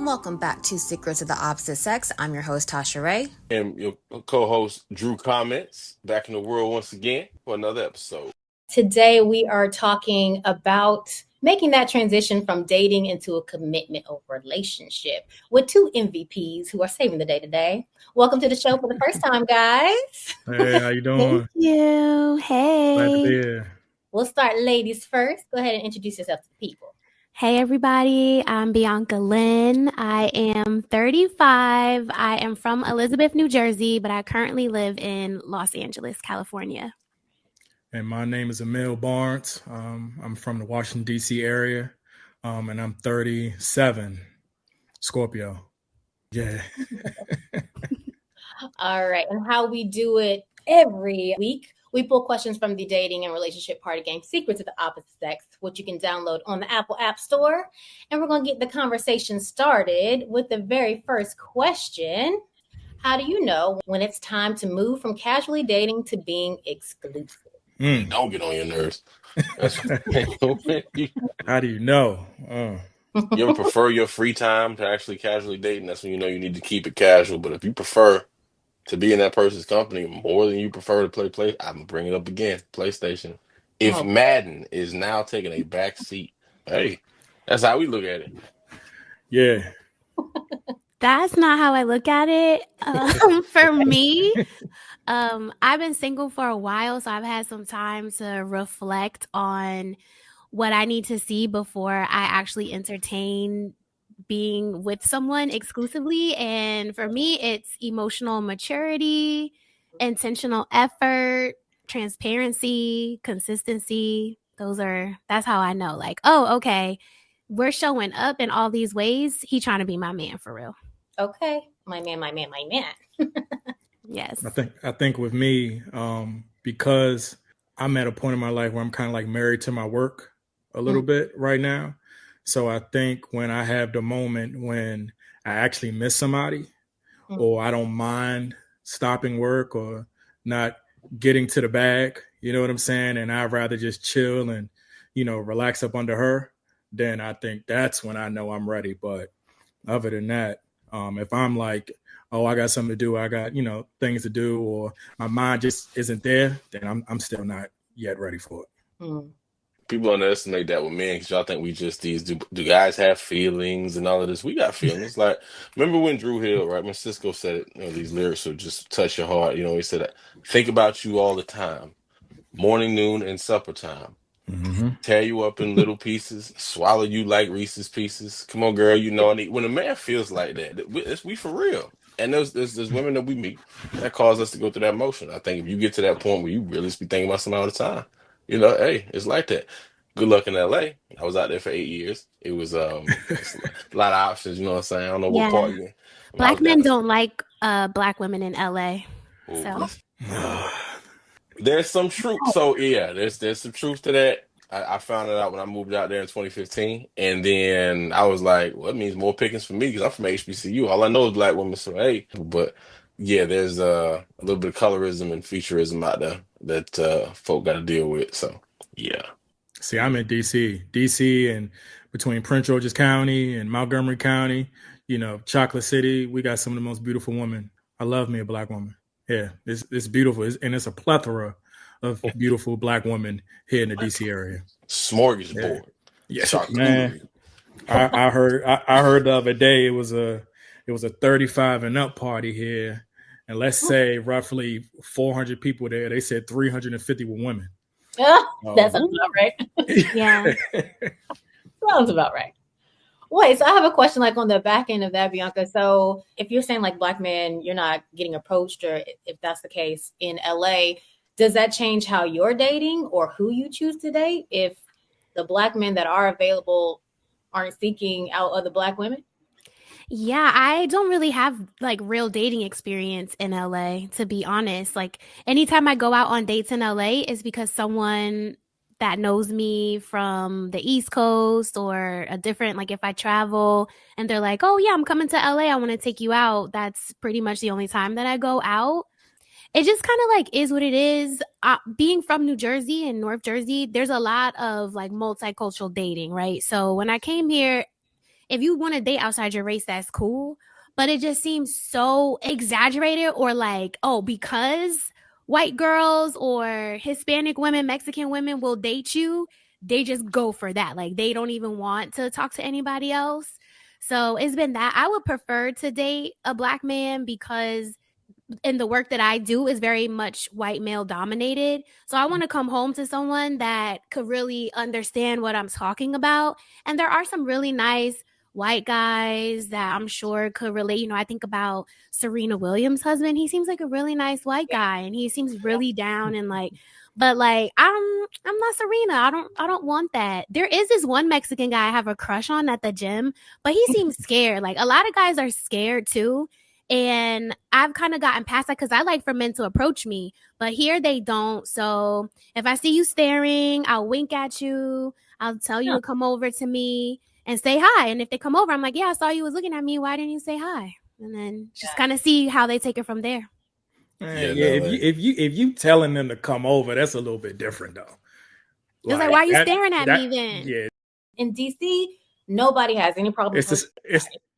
welcome back to Secrets of the Opposite Sex. I'm your host, Tasha Ray. And your co-host Drew Comments back in the world once again for another episode. Today we are talking about making that transition from dating into a commitment or relationship with two MVPs who are saving the day today. Welcome to the show for the first time, guys. Hey, how you doing? Thank you. Hey. Glad to be here. We'll start ladies first. Go ahead and introduce yourself to the people. Hey everybody, I'm Bianca Lynn. I am 35. I am from Elizabeth, New Jersey, but I currently live in Los Angeles, California. And my name is Amil Barnes. I'm from the Washington, D.C. area, and I'm 37, Scorpio. Yeah. All right. And how we do it every week, we pull questions from the dating and relationship party game Secrets of the Opposite Sex, which you can download on the Apple App Store. And we're going to get the conversation started with the very first question. How do you know when it's time to move from casually dating to being exclusive? Don't get on your nerves. How do you know? You ever prefer your free time to actually casually dating? That's when you know you need to keep it casual. But if you prefer to be in that person's company more than you prefer to play, I'm gonna bring it up again. PlayStation. If Madden is now taking a back seat, hey, that's how we look at it. Yeah. That's not how I look at it. For me, I've been single for a while, so I've had some time to reflect on what I need to see before I actually entertain being with someone exclusively. And for me, it's emotional maturity, intentional effort, transparency, consistency. That's how I know, like, oh, okay, we're showing up in all these ways. He trying to be my man for real. Okay. My man. Yes. I think with me, because I'm at a point in my life where I'm kind of like married to my work a little bit right now. So I think when I have the moment when I actually miss somebody or I don't mind stopping work or not getting to the bag, you know what I'm saying? And I'd rather just chill and, relax up under her, then I think that's when I know I'm ready. But other than that, if I'm like, oh, I got something to do, I got, things to do, or my mind just isn't there, then I'm still not yet ready for it. People underestimate that with men because y'all think we just these do guys have feelings and all of this? We got feelings. Like, remember when Drew Hill, right? When Cisco said it, these lyrics will just touch your heart. He said, think about you all the time, morning, noon, and supper time. Mm-hmm. Tear you up in little pieces, swallow you like Reese's Pieces. Come on, girl, when a man feels like that, we for real. And there's women that we meet that cause us to go through that motion. I think if you get to that point where you really just be thinking about somebody all the time, hey, it's like that. Good luck in LA. I was out there for 8 years. It was a lot of options, you know what I'm saying? I don't know what part you're in. Black men don't like black women in LA. So there's some truth. So yeah, there's some truth to that. I found it out when I moved out there in 2015, and then I was like, well, it means more pickings for me because I'm from HBCU. All I know is black women, so hey. But yeah, there's a little bit of colorism and featureism out there that folk got to deal with. So yeah. See, I'm in DC, and between Prince George's County and Montgomery County, Chocolate City, we got some of the most beautiful women. I love me a black woman. Yeah, it's beautiful, and it's a plethora of beautiful black women here in the DC area. Smorgasbord. Yeah, man. I heard the other day it was a 35 and up party here, and let's say roughly 400 people there. They said 350 were women. That sounds about right. Yeah. Sounds about right. Wait, so I have a question like on the back end of that, Bianca. So if you're saying like black men, you're not getting approached, or if that's the case in LA, does that change how you're dating or who you choose to date if the black men that are available aren't seeking out other black women? Yeah, I don't really have like real dating experience in LA, to be honest. Like anytime I go out on dates in LA is because someone that knows me from the East Coast or a different, like if I travel and they're like, oh yeah, I'm coming to LA, I want to take you out. That's pretty much the only time that I go out. It just kind of like is what it is. Being from New Jersey and North Jersey, there's a lot of like multicultural dating, right? So when I came here, if you want to date outside your race, that's cool. But it just seems so exaggerated, or like, oh, because white girls or Hispanic women, Mexican women will date you, they just go for that. Like, they don't even want to talk to anybody else. So it's been that. I would prefer to date a Black man because in the work that I do is very much white male dominated. So I want to come home to someone that could really understand what I'm talking about. And there are some really nice white guys that I'm sure could relate. You know, I think about Serena Williams' husband. He seems like a really nice white guy, and he seems really down and like, but like I'm not Serena. I don't want that. There is this one Mexican guy I have a crush on at the gym, but he seems scared. Like, a lot of guys are scared too. And I've kind of gotten past that because I like for men to approach me, but here they don't. So if I see you staring, I'll wink at you. I'll tell you to come over to me and say hi. And if they come over, I'm like, yeah, I saw you was looking at me. Why didn't you say hi? And then just kind of see how they take it from there. If you telling them to come over, that's a little bit different though. It's like, why are you staring at me then? Yeah. In DC, nobody has any problem.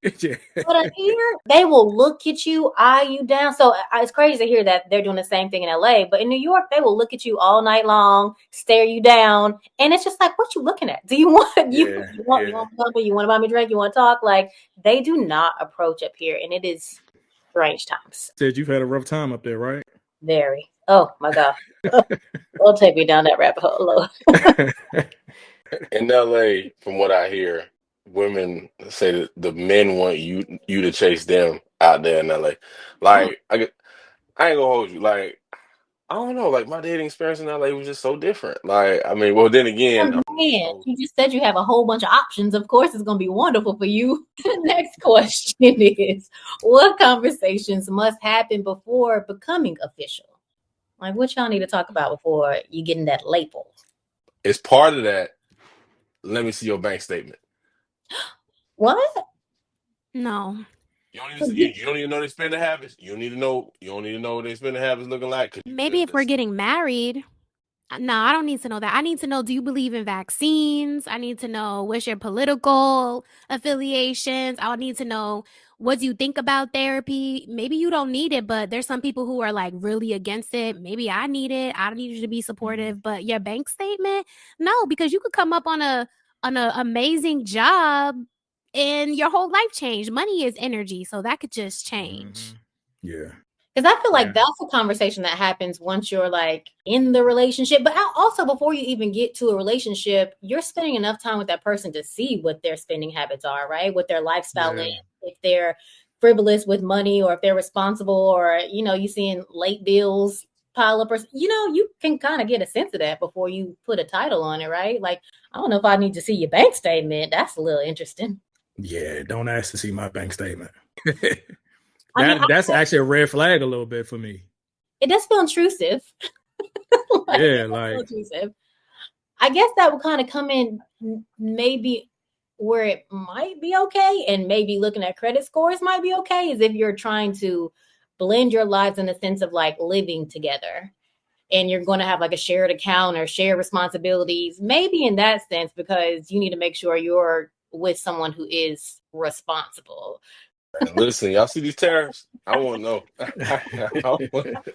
Yeah. But here, they will look at you, eye you down. So it's crazy to hear that they're doing the same thing in LA. But in New York, they will look at you all night long, stare you down, and it's just like, what you looking at? Do you want you want something? You want to buy me a drink? You want to talk? Like, they do not approach up here, and it is strange times. Said you've had a rough time up there, right? Very. Oh my God. Don't take me down that rabbit hole. In LA, from what I hear, women say that the men want you to chase them out there in LA. Like, I ain't gonna hold you. Like, I don't know. Like, my dating experience in LA was just so different. Like, I mean, well, then again, you just said you have a whole bunch of options. Of course, it's gonna be wonderful for you. The next question is, what conversations must happen before becoming official? Like, what y'all need to talk about before you getting that label? It's part of that. Let me see your bank statement. What? No. You don't even know their spending habits. You don't need to know what their spending habits looking like. Maybe if we're getting married. No, I don't need to know that. I need to know, do you believe in vaccines? I need to know what's your political affiliations. I need to know, what do you think about therapy? Maybe you don't need it, but there's some people who are like really against it. Maybe I need it. I need you to be supportive. But your bank statement? No, because you could come up on an amazing job and your whole life change. Money is energy, so that could just change. Yeah. Because I feel like that's a conversation that happens once you're like in the relationship. But also, before you even get to a relationship, you're spending enough time with that person to see what their spending habits are, right? What their lifestyle is, if they're frivolous with money, or if they're responsible, or, you know, you seeing late bills pile up, or, you know, you can kind of get a sense of that before you put a title on it, right? Like, I don't know if I need to see your bank statement. That's a little interesting. Yeah, don't ask to see my bank statement. That's actually a red flag a little bit for me. It does feel intrusive. Intrusive. I guess that would kind of come in maybe where it might be okay, and maybe looking at credit scores might be okay, is if you're trying to blend your lives in the sense of like living together, and you're going to have like a shared account or shared responsibilities, maybe in that sense, because you need to make sure you're with someone who is responsible. Listen, y'all see these tariffs? I won't know.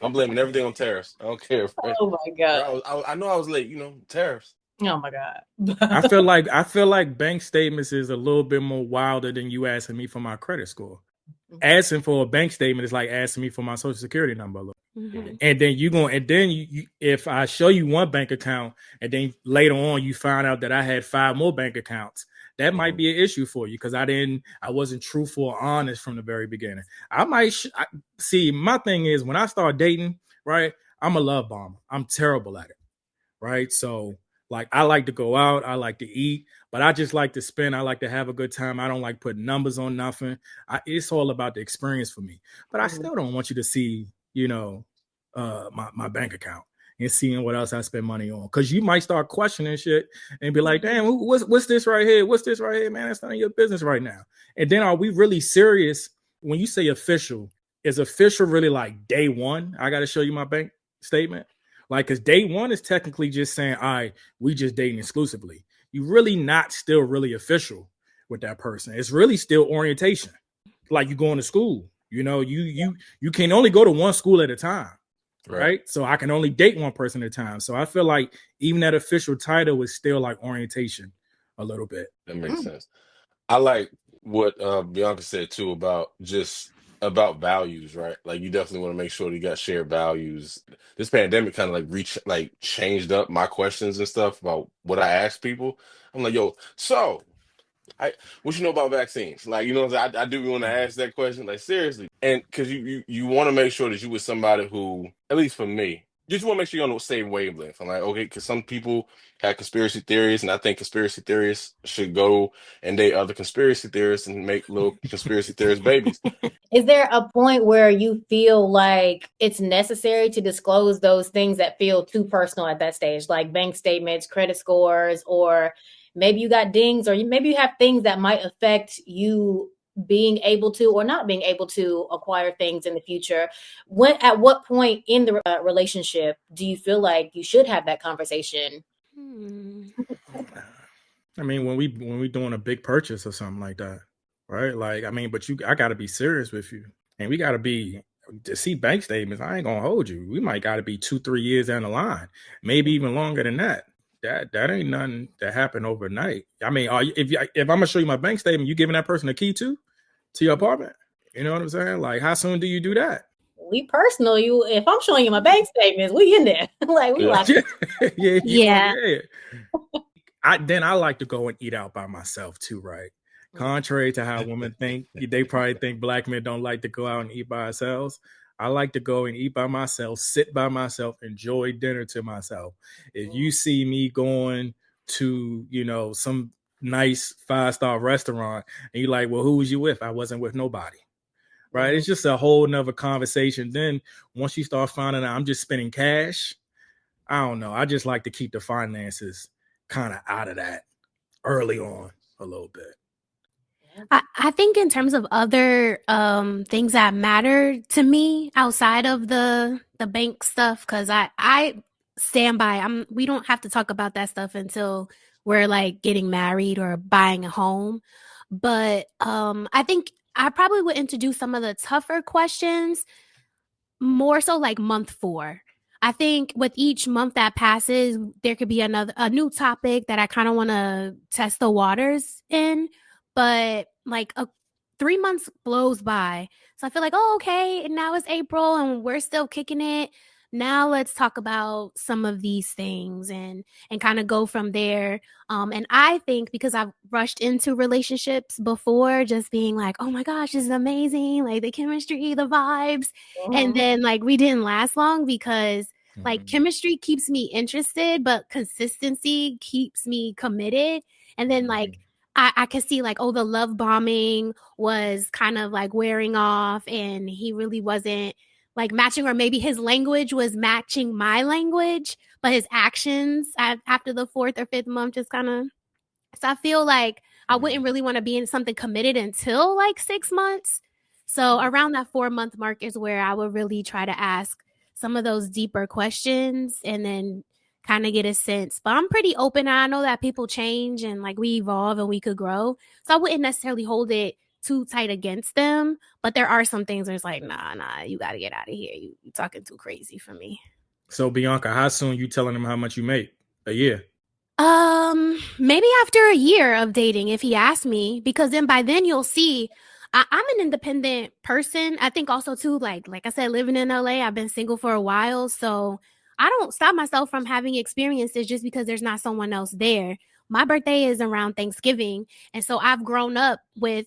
I'm blaming everything on tariffs. I don't care. Oh my God. I know I was late. You know, tariffs. Oh my God. I feel like bank statements is a little bit more wilder than you asking me for my credit score. Asking for a bank statement is like asking me for my social security number. Mm-hmm. And then you if I show you one bank account and then later on you find out that I had 5 more bank accounts, that might be an issue for you because I wasn't truthful or honest from the very beginning. See, my thing is when I start dating, right, I'm a love bomber. I'm terrible at it, right? So like I like to go out, I like to eat, but I just like to spend. I like to have a good time. I don't like putting numbers on nothing. It's all about the experience for me. But I still don't want you to see, you know, my bank account and seeing what else I spend money on. Because you might start questioning shit and be like, damn, what's this right here? What's this right here, man? That's none of your business right now. And then are we really serious when you say official? Is official really like day one? I got to show you my bank statement? Like, because day one is technically just saying, all right, we just dating exclusively. You really not still really official with that person. It's really still orientation. Like you going to school, you can only go to one school at a time. Right. So I can only date one person at a time. So I feel like even that official title is still like orientation a little bit. That makes sense. I like what Bianca said too about values, right? Like you definitely want to make sure that you got shared values. This pandemic kind of changed up my questions and stuff about what I ask people. I'm like, yo, so what you know about vaccines? Like, I do want to ask that question, like seriously, and because you want to make sure that you with somebody who, at least for me, you just want to make sure you're on the same wavelength. I'm like, okay, because some people have conspiracy theories, and I think conspiracy theorists should go and date other conspiracy theorists and make little conspiracy theorist babies. Is there a point where you feel like it's necessary to disclose those things that feel too personal at that stage, like bank statements, credit scores, or maybe you got dings, or maybe you have things that might affect you being able to or not being able to acquire things in the future? At what point in the relationship do you feel like you should have that conversation? I mean, when we doing a big purchase or something like that, right? Like, I mean, but I got to be serious with you, and we got to see bank statements. I ain't gonna hold you. We might got to be 2-3 years down the line, maybe even longer than that. That ain't nothing that happened overnight. I mean, if I'm gonna show you my bank statement, you giving that person a key to your apartment? You know what I'm saying? Like, how soon do you do that? We personal. If I'm showing you my bank statements, we in there. Like we like yeah. Then I like to go and eat out by myself too, right? Contrary to how women think, they probably think black men don't like to go out and eat by ourselves. I like to go and eat by myself, sit by myself, enjoy dinner to myself. If you see me going to, some nice 5-star restaurant and you're like, well, who was you with? I wasn't with nobody. Right. It's just a whole nother conversation. Then once you start finding out I'm just spending cash, I don't know. I just like to keep the finances kind of out of that early on a little bit. I think in terms of other things that matter to me outside of the bank stuff, because I stand by, we don't have to talk about that stuff until we're like getting married or buying a home. But I think I probably would introduce some of the tougher questions more so like month 4. I think with each month that passes, there could be a new topic that I kind of want to test the waters in. But like 3 months blows by. So I feel like, oh, okay, now it's April and we're still kicking it. Now let's talk about some of these things and kind of go from there. And I think because I've rushed into relationships before, just being like, oh my gosh, this is amazing. Like the chemistry, the vibes. And then like we didn't last long because like chemistry keeps me interested, but consistency keeps me committed. And then like, I could see like, oh, the love bombing was kind of like wearing off and he really wasn't like matching, or maybe his language was matching my language, but his actions after the 4th or 5th month just kind of, so I feel like I wouldn't really want to be in something committed until like 6 months. So around that 4-month mark is where I would really try to ask some of those deeper questions and then kind of get a sense. But I'm pretty open. I know that people change and like we evolve and we could grow. So I wouldn't necessarily hold it too tight against them. But there are some things where it's like, nah, you got to get out of here. You talking too crazy for me. So Bianca, how soon you telling him how much you make? A year? Maybe after a year of dating, if he asks me, because then by then you'll see I'm an independent person. I think also too, like I said, living in LA, I've been single for a while. So I don't stop myself from having experiences just because there's not someone else there. My birthday is around Thanksgiving. And so I've grown up with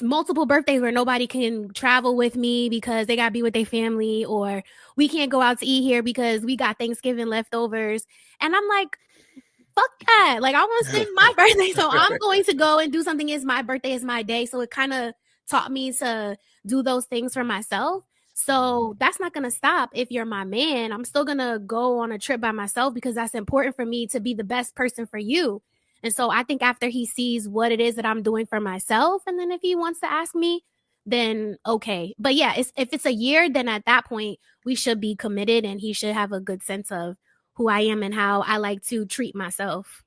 multiple birthdays where nobody can travel with me because they got to be with their family, or we can't go out to eat here because we got Thanksgiving leftovers. And I'm like, fuck that. Like, I want to spend my birthday. So I'm going to go and do something. It's my birthday, is my day. So it kind of taught me to do those things for myself. So that's not going to stop if you're my man. I'm still going to go on a trip by myself because that's important for me to be the best person for you. And so I think after he sees what it is that I'm doing for myself, and then if he wants to ask me, then okay. But yeah, if it's a year, then at that point, we should be committed and he should have a good sense of who I am and how I like to treat myself.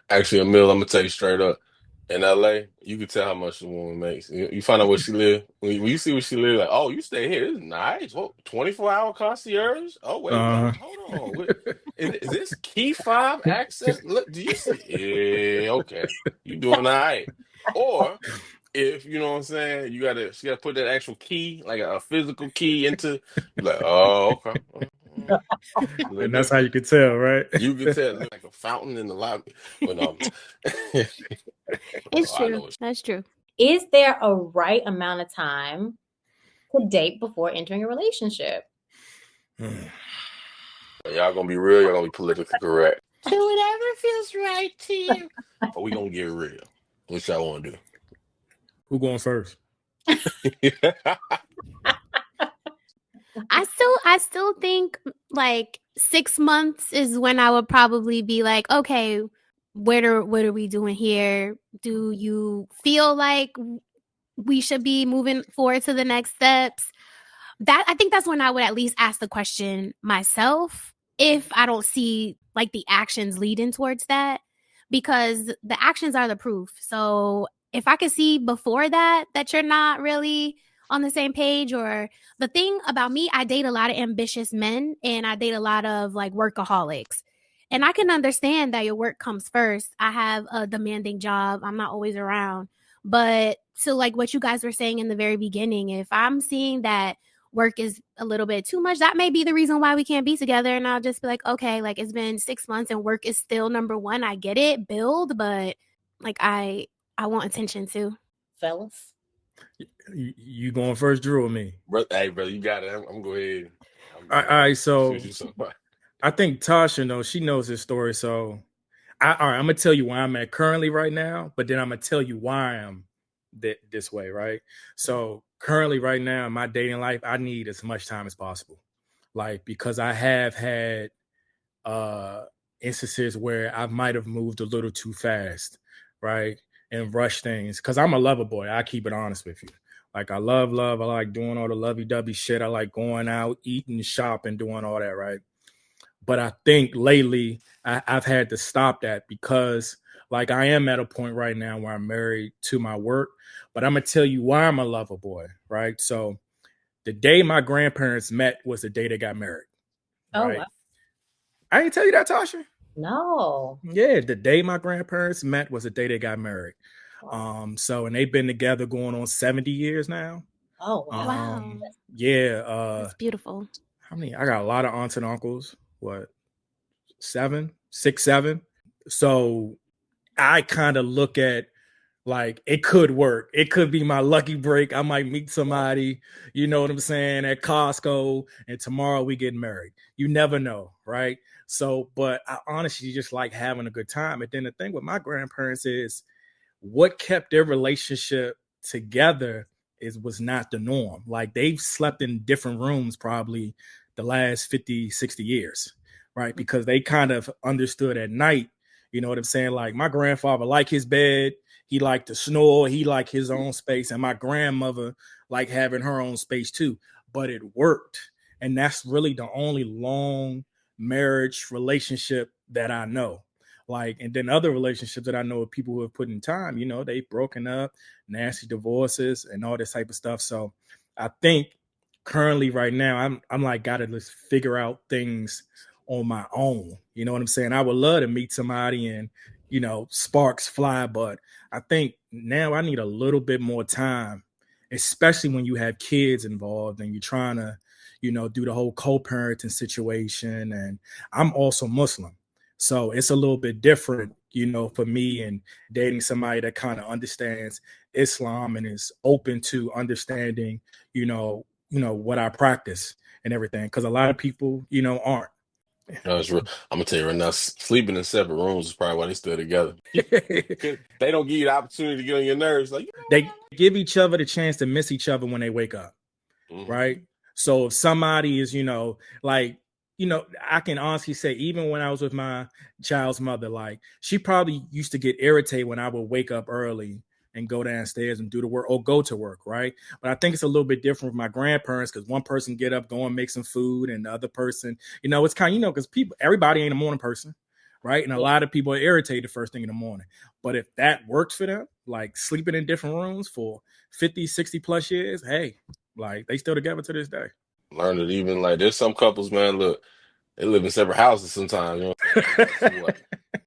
Actually, Amil, I'm going to tell you straight up. In LA, you can tell how much the woman makes. You find out where she live. When you see where she live, like, oh, you stay here. This is nice. Well, 24-hour concierge. Oh, wait, Uh, hold on. Is this key fob access? Look, do you see? Yeah, okay. You doing all right. Or if you know what I'm saying, she gotta put that actual key, like a physical key into, you're like, oh, okay. A little and that's how different. you can tell, right? You can tell it look like a fountain in the lobby. But It's I true. know it's That's true. Is there a right amount of time to date before entering a relationship? y'all gonna be real, y'all gonna be politically correct. Do whatever feels right to you. Or we gonna get real. What y'all wanna do? Who going first? I still think like 6 months is when I would probably be like, okay, what are we doing here? Do you feel like we should be moving forward to the next steps? I think that's when I would at least ask the question myself, if I don't see like the actions leading towards that, because the actions are the proof. So if I could see before that you're not really on the same page, or the thing about me, I date a lot of ambitious men and I date a lot of like workaholics. And I can understand that your work comes first. I have a demanding job. I'm not always around. But to like what you guys were saying in the very beginning, if I'm seeing that work is a little bit too much, that may be the reason why we can't be together. And I'll just be like, okay, like it's been 6 months and work is still number one. I get it, build, but like I want attention too. Fellas? You going first, Drew, or me? Hey, brother, you got it. I'm gonna go ahead. All right, so Shoot you somebody. I think Tasha she knows this story. So all right, I'm gonna tell you where I'm at currently right now, but then I'm gonna tell you why I'm this way, right? So currently right now in my dating life, I need as much time as possible. Like, because I have had instances where I might have moved a little too fast, right? And rushed things. Cause I'm a lover boy. I keep it honest with you. Like, I love. I like doing all the lovey-dovey shit. I like going out, eating, shopping, doing all that, right? But I think lately I've had to stop that, because like I am at a point right now where I'm married to my work, but I'm going to tell you why I'm a lover boy, right? So the day my grandparents met was the day they got married. Oh, Right? wow. I didn't tell you that, Tasha. No. Yeah, the day my grandparents met was the day they got married. So, and they've been together going on 70 years now. Oh, wow. Wow. Yeah. That's beautiful. How many? I got a lot of aunts and uncles. What? 6, 7. So I kind of look at, like, it could work. It could be my lucky break. I might meet somebody, you know what I'm saying, at Costco, and tomorrow we get married. You never know, right? So, but I honestly just like having a good time. And then the thing with my grandparents is, what kept their relationship together was not the norm. Like, they've slept in different rooms probably the last 50, 60 years, right? Because they kind of understood at night, you know what I'm saying? Like, my grandfather liked his bed. He liked to snore. He liked his own space. And my grandmother liked having her own space too. But it worked. And that's really the only long marriage relationship that I know. Like, and then other relationships that I know of people who have put in time, you know, they've broken up, nasty divorces and all this type of stuff. So I think currently right now, I'm like, gotta just figure out things on my own. You know what I'm saying? I would love to meet somebody and, you know, sparks fly, but I think now I need a little bit more time, especially when you have kids involved and you're trying to, you know, do the whole co-parenting situation. And I'm also Muslim. So it's a little bit different, you know, for me, and dating somebody that kind of understands Islam and is open to understanding, you know, what I practice and everything. Because a lot of people, you know, aren't. No, it's real. I'm gonna tell you right now, sleeping in separate rooms is probably why they still together. They don't give you the opportunity to get on your nerves. Like, you know They give each other the chance to miss each other when they wake up. what? Right? So if somebody is, you know, like, you know, I can honestly say, even when I was with my child's mother, like, she probably used to get irritated when I would wake up early and go downstairs and do the work or go to work, right? But I think it's a little bit different with my grandparents, because one person get up, go and make some food, and the other person, you know, it's kind of, you know, because everybody ain't a morning person, right? And a lot of people are irritated first thing in the morning. But if that works for them, like sleeping in different rooms for 50, 60 plus years, hey, like they still together to this day. Learn it even like there's some couples, man, look, they live in separate houses sometimes, you know what I'm saying? And guess what?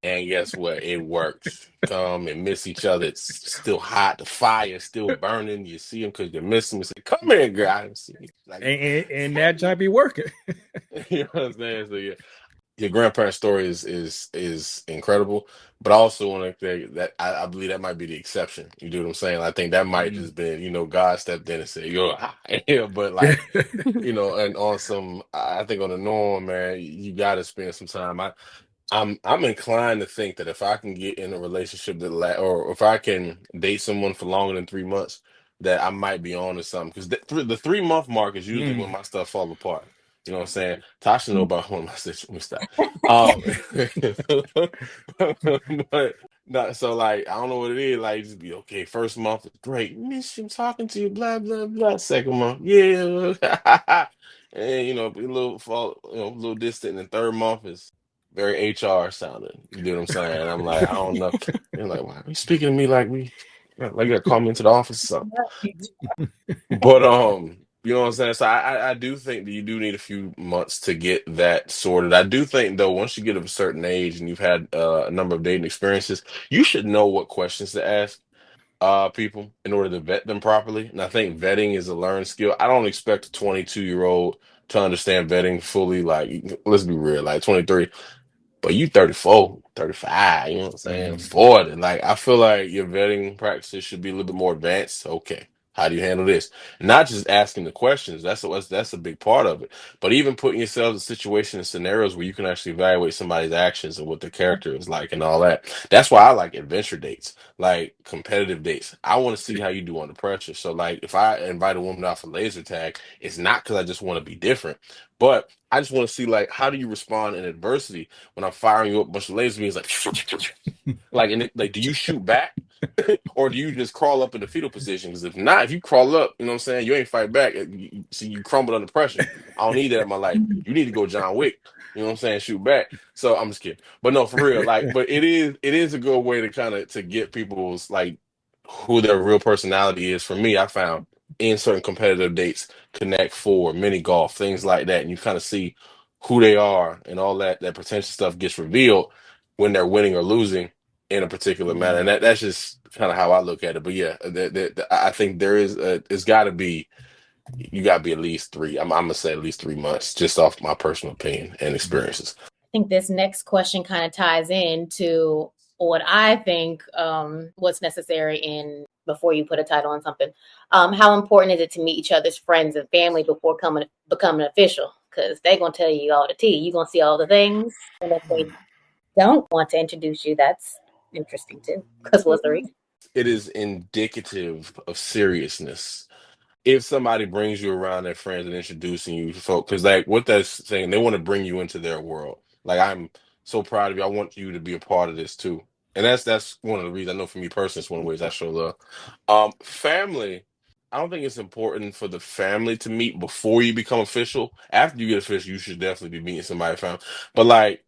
And guess what? It works. Come and miss each other. It's still hot. The fire's still burning. You see them because you miss them. You say, "Come here, guys." Like, and that job be working. you know what I'm saying? So yeah, your grandparents' story is incredible, but I also want to say that I believe that might be the exception. You do what I'm saying? I think that might just been, you know, God stepped in and said, "Yo, yeah," but like, you know, and on some, I think on the norm, man, you got to spend some time. I'm inclined to think that if I can get in a relationship that or if I can date someone for longer than 3 months, that I might be on to something. Because the 3 month mark is usually when my stuff fall apart. You know what I'm saying? Tasha know about one of my situations. But not so like I don't know what it is. Like just be okay. First month is great. Miss you, I'm talking to you. Blah blah blah. Second month, yeah. And you know, be a little fall, you know, a little distant. And the third month is very HR sounding. You know what I'm saying? And I'm like, I don't know. They're like, why are you speaking to me like you got to call me into the office or something? But you know what I'm saying? So I do think that you do need a few months to get that sorted. I do think though, once you get of a certain age and you've had a number of dating experiences, you should know what questions to ask people in order to vet them properly. And I think vetting is a learned skill. I don't expect a 22-year-old to understand vetting fully. Like, let's be real, like 23. But you 34, 35, you know what I'm saying? 40. Like, I feel like your vetting practices should be a little bit more advanced. Okay, how do you handle this? Not just asking the questions. That's a big part of it. But even putting yourself in situations and scenarios where you can actually evaluate somebody's actions and what their character is like and all that. That's why I like adventure dates, like competitive dates. I want to see how you do under pressure. So, like, if I invite a woman out for laser tag, it's not because I just want to be different, but I just want to see, like, how do you respond in adversity when I'm firing you up a bunch of laser beams, like, and like, do you shoot back or do you just crawl up in the fetal position? Because if not, if you crawl up, you know what I'm saying, you ain't fight back. See, you crumble under pressure. I don't need that in my life. You need to go John Wick. You know what I'm saying? Shoot back. So I'm just kidding, but no, for real. Like, but it is a good way to kind of to get people's like who their real personality is. For me, I found in certain competitive dates, Connect Four, mini golf, things like that, and you kind of see who they are and all that potential stuff gets revealed when they're winning or losing in a particular manner. And that's just kind of how I look at it. But yeah, I think there is it's got to be you got to be at least three. I'm gonna say at least 3 months, just off my personal opinion and experiences. I think this next question kind of ties into what I think what's necessary in before you put a title on something. How important is it to meet each other's friends and family before becoming official? Because they're gonna tell you all the tea. You're gonna see all the things, and if they don't want to introduce you, that's interesting too. Because what's the reason? It is indicative of seriousness if somebody brings you around their friends and introducing you to folk, because like what that's saying, they want to bring you into their world. Like, I'm so proud of you. I want you to be a part of this too. And that's one of the reasons. I know for me personally, it's one of the ways I show love. Family, I don't think it's important for the family to meet before you become official. After you get official, you should definitely be meeting somebody from. But like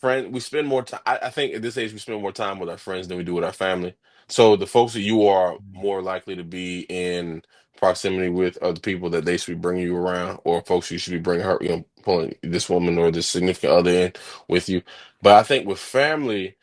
we spend more time. I think at this age we spend more time with our friends than we do with our family. So the folks that you are more likely to be in proximity with other people that they should be bringing you around, or folks you should be bringing her, you know, pulling this woman or this significant other in with you. But I think with family,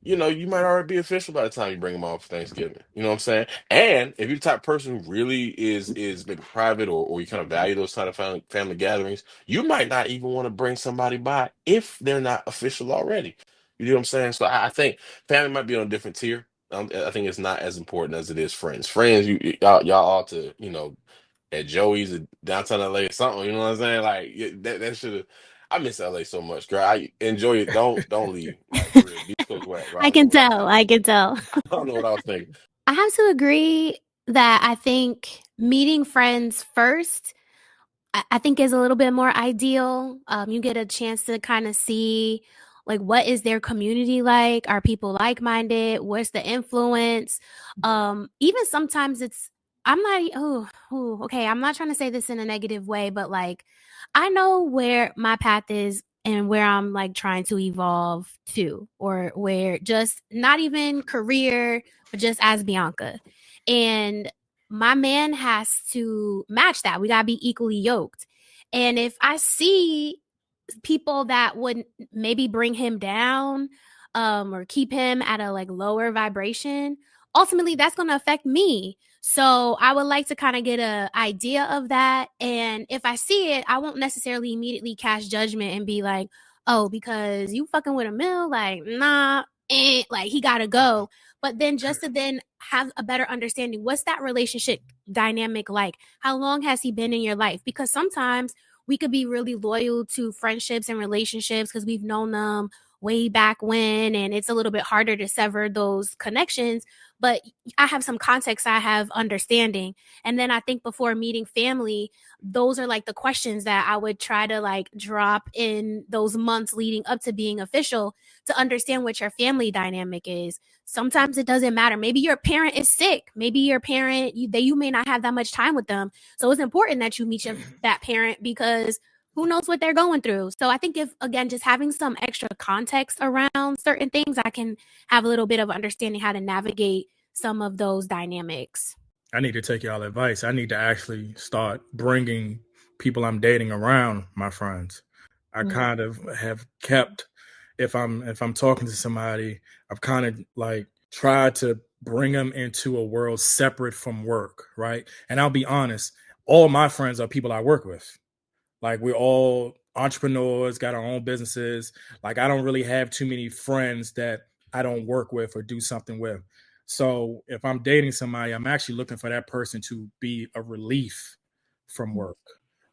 you know, you might already be official by the time you bring them on for Thanksgiving. You know what I'm saying? And if you're the type of person who really is maybe private, or you kind of value those kind of family gatherings, you might not even want to bring somebody by if they're not official already. You know what I'm saying? So I think family might be on a different tier. I think it's not as important as it is friends. Friends, y'all ought to, you know, at Joey's or downtown LA or something. You know what I'm saying? Like that should have. I miss LA so much, girl. I enjoy it. Don't leave. Like, for real. East Coast whack, I can tell. I can tell. I don't know what I was thinking. I have to agree that I think meeting friends first, I think is a little bit more ideal. You get a chance to kind of see like what is their community like? Are people like-minded? What's the influence? Even sometimes I'm not trying to say this in a negative way, but like I know where my path is and where I'm like trying to evolve to, or where just not even career, but just as Bianca. And my man has to match that. We got to be equally yoked. And if I see people that would maybe bring him down, or keep him at a like lower vibration, ultimately that's going to affect me. So I would like to kind of get an idea of that. And if I see it, I won't necessarily immediately cast judgment and be like, oh, because you fucking with Amil, like, nah, like he got to go. But then just to then have a better understanding, what's that relationship dynamic like? How long has he been in your life? Because sometimes we could be really loyal to friendships and relationships because we've known them way back when, and it's a little bit harder to sever those connections. But I have some context, I have understanding. And then I think before meeting family, those are like the questions that I would try to like drop in those months leading up to being official, to understand what your family dynamic is. Sometimes it doesn't matter. Maybe your parent is sick. Maybe your parent, you may not have that much time with them. So it's important that you meet that parent, because who knows what they're going through. So I think if, again, just having some extra context around certain things, I can have a little bit of understanding how to navigate some of those dynamics. I need to take y'all advice. I need to actually start bringing people I'm dating around my friends. I kind of have kept, if I'm talking to somebody, I've kind of like tried to bring them into a world separate from work, right? And I'll be honest, all my friends are people I work with. Like, we're all entrepreneurs, got our own businesses. Like, I don't really have too many friends that I don't work with or do something with. So if I'm dating somebody, I'm actually looking for that person to be a relief from work.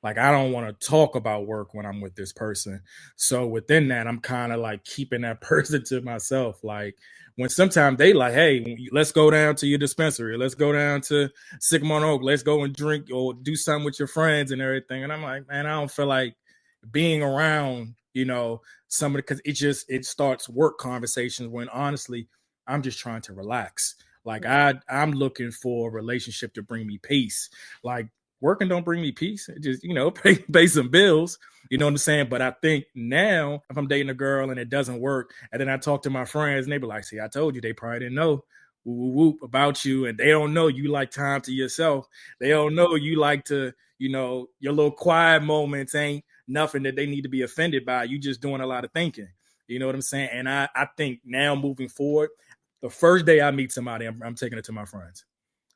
Like, I don't want to talk about work when I'm with this person. So within that, I'm kind of like keeping that person to myself. Like, when sometimes they like, hey, let's go down to your dispensary. Let's go down to Sycamore Oak. Let's go and drink or do something with your friends and everything. And I'm like, man, I don't feel like being around, somebody, because it starts work conversations when honestly, I'm just trying to relax. Like, I'm looking for a relationship to bring me peace. Like, working don't bring me peace. It just, pay some bills. You know what I'm saying? But I think now if I'm dating a girl and it doesn't work, and then I talk to my friends and they be like, see, I told you, they probably didn't know whoop about you. And they don't know you like time to yourself. They don't know you like to, your little quiet moments ain't nothing that they need to be offended by. You just doing a lot of thinking. You know what I'm saying? And I think now moving forward, the first day I meet somebody, I'm taking it to my friends.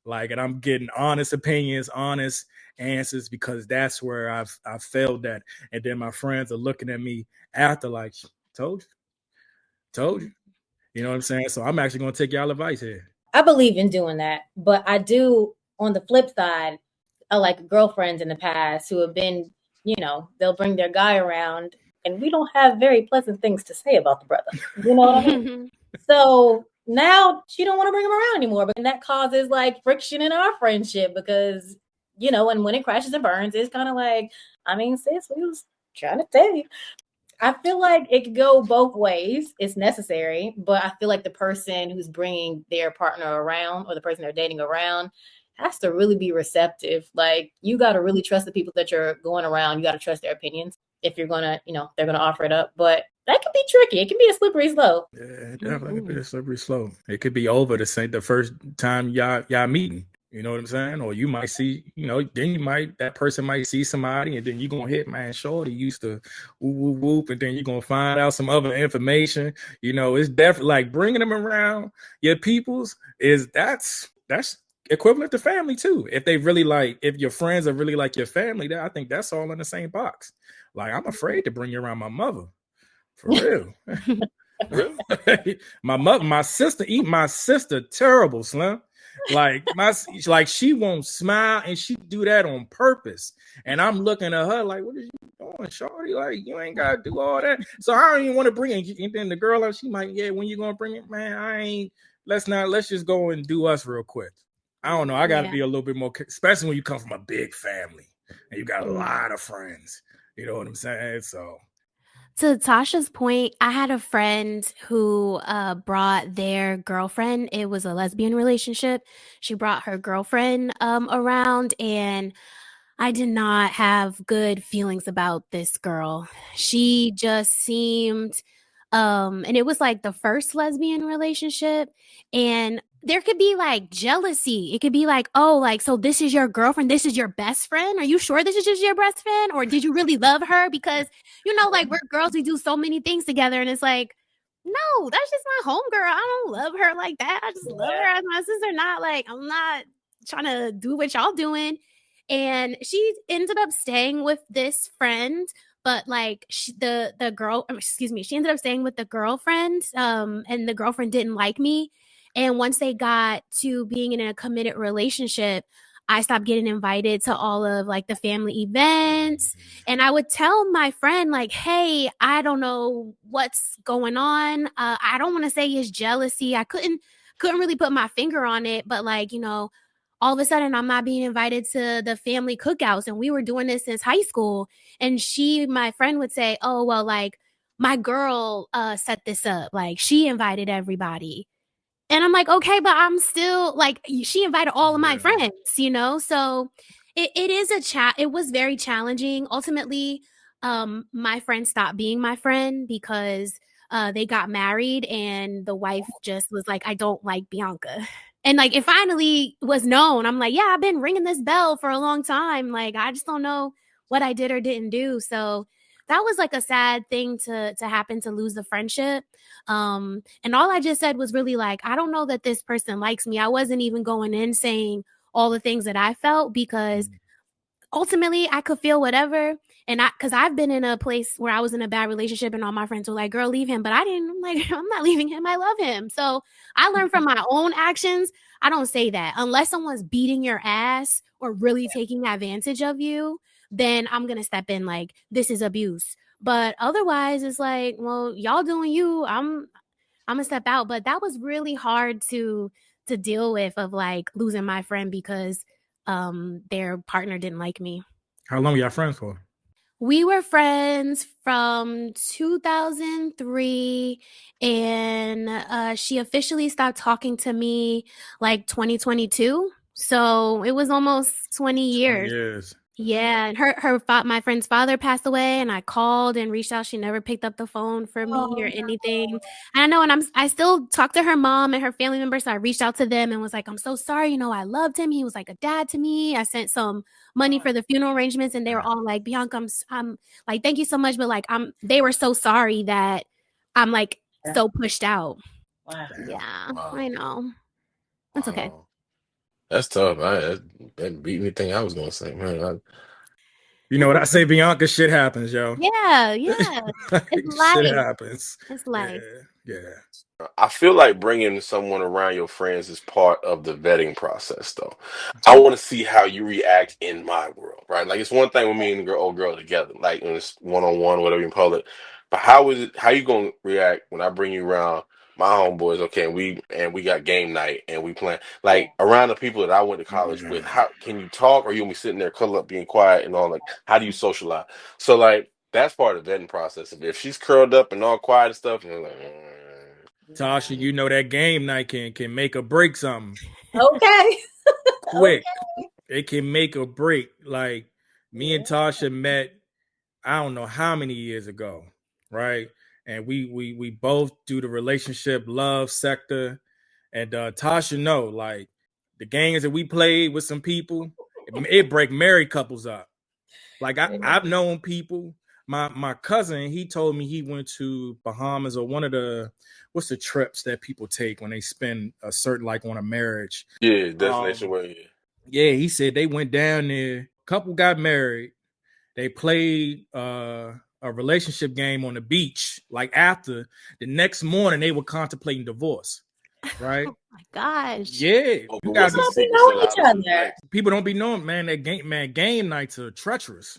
Like, and I'm getting honest opinions, honest answers, because that's where I've failed at. And then my friends are looking at me after like, told you. You know what I'm saying? So I'm actually going to take y'all advice here. I believe in doing that, but I do, on the flip side, I like girlfriends in the past who have been, they'll bring their guy around and we don't have very pleasant things to say about the brother. You know what I mean? So now she don't want to bring him around anymore, but that causes like friction in our friendship because, and when it crashes and burns, it's kind of like, I mean, sis, we was trying to tell you. I feel like it could go both ways. It's necessary, but I feel like the person who's bringing their partner around or the person they're dating around has to really be receptive. Like, you got to really trust the people that you're going around. You got to trust their opinions if you're going to, they're going to offer it up. But that can be tricky. It can be a slippery slope. Yeah, it definitely could be a slippery slope. It could be over the first time y'all meeting. You know what I'm saying? Or you might see, then that person might see somebody and then you're going to hit, man, shorty used to whoop, whoop, and then you're going to find out some other information. It's definitely like bringing them around your peoples that's equivalent to family too. If they really if your friends are really like your family, I think that's all in the same box. Like, I'm afraid to bring you around my mother. For real. Really? my sister terrible, Slim. Like she won't smile and she do that on purpose. And I'm looking at her like, what is you doing, shorty? Like, you ain't gotta do all that. So I don't even want to bring it. And then the girl, she might, when you gonna bring it, man? Let's just go and do us real quick. I don't know. I gotta be a little bit more, especially when you come from a big family and you got a lot of friends. You know what I'm saying? So to Tasha's point, I had a friend who brought their girlfriend. It was a lesbian relationship. She brought her girlfriend around, and I did not have good feelings about this girl. She just seemed and it was like the first lesbian relationship, and there could be like jealousy. It could be like, "Oh, like so this is your girlfriend, this is your best friend? Are you sure this is just your best friend, or did you really love her because like we're girls, we do so many things together." And it's like, "No, that's just my homegirl. I don't love her like that. I just love her as my sister, not like I'm not trying to do what y'all doing." And she ended up staying with this friend, but like the girl, excuse me, she ended up staying with the girlfriend, and the girlfriend didn't like me. And once they got to being in a committed relationship, I stopped getting invited to all of like the family events. And I would tell my friend like, "Hey, I don't know what's going on. I don't want to say it's jealousy. I couldn't really put my finger on it, but like, all of a sudden I'm not being invited to the family cookouts, and we were doing this since high school." And my friend would say, "Oh, well, like my girl set this up. Like she invited everybody." And I'm like, "Okay, but I'm still like, she invited all of my friends, So it was very challenging. Ultimately, my friend stopped being my friend because they got married, and the wife just was like, "I don't like Bianca." And like it finally was known. I'm like, "Yeah, I've been ringing this bell for a long time. Like I just don't know what I did or didn't do." So that was like a sad thing to happen, to lose the friendship. And all I just said was really like, "I don't know that this person likes me." I wasn't even going in saying all the things that I felt, because ultimately I could feel whatever. And because I've been in a place where I was in a bad relationship and all my friends were like, "Girl, leave him." But I didn't. I'm like, "I'm not leaving him. I love him." So I learned from my own actions. I don't say that unless someone's beating your ass or really taking advantage of you, then I'm going to step in like, this is abuse. But otherwise it's like, well, y'all doing you, I'm gonna step out. But that was really hard to deal with, of like losing my friend because their partner didn't like me. How long were y'all friends for? We were friends from 2003, and she officially stopped talking to me like 2022. So it was almost 20 years. 20 years. Yeah, and my friend's father passed away, and I called and reached out. She never picked up the phone for me or anything. And I know, and I still talk to her mom and her family members. So I reached out to them and was like, "I'm so sorry. I loved him. He was like a dad to me." I sent some money for the funeral arrangements, and they were all like, "Bianca, I'm like, thank you so much, but like, they were so sorry that I'm like so pushed out." Wow. Yeah, Wow. I know. That's okay. That's tough. That beat me thing I was gonna say, man. You know what I say, Bianca? Shit happens, yo. Yeah. It's life. Shit happens. It's life. Yeah. I feel like bringing someone around your friends is part of the vetting process, though. I want to see how you react in my world, right? Like it's one thing when me and the old girl together, like when it's one-on-one, whatever you call it. But how you gonna react when I bring you around my homeboys? Okay, and we got game night and we playing like around the people that I went to college with. How can you talk, or you gonna be sitting there cuddling up, being quiet and all? Like, how do you socialize? So like that's part of the vetting process. If she's curled up and all quiet and stuff, and you're like. Tasha, you know that game night can make or break something. Okay. Quick. Okay. It can make or break. Like me and Tasha met, I don't know how many years ago, right? And we both do the relationship love sector. And Tasha know, like the games that we played with some people, it break married couples up. Like I've known people. My cousin, he told me he went to Bahamas or one of the, what's the trips that people take when they spend a certain, like on a marriage. Yeah, destination way. Yeah, he said they went down there. Couple got married. They played a relationship game on the beach. Like after the next morning, they were contemplating divorce. Right? Oh my gosh. Yeah. You guys don't be knowing each other. People don't be knowing, man. That game nights are treacherous.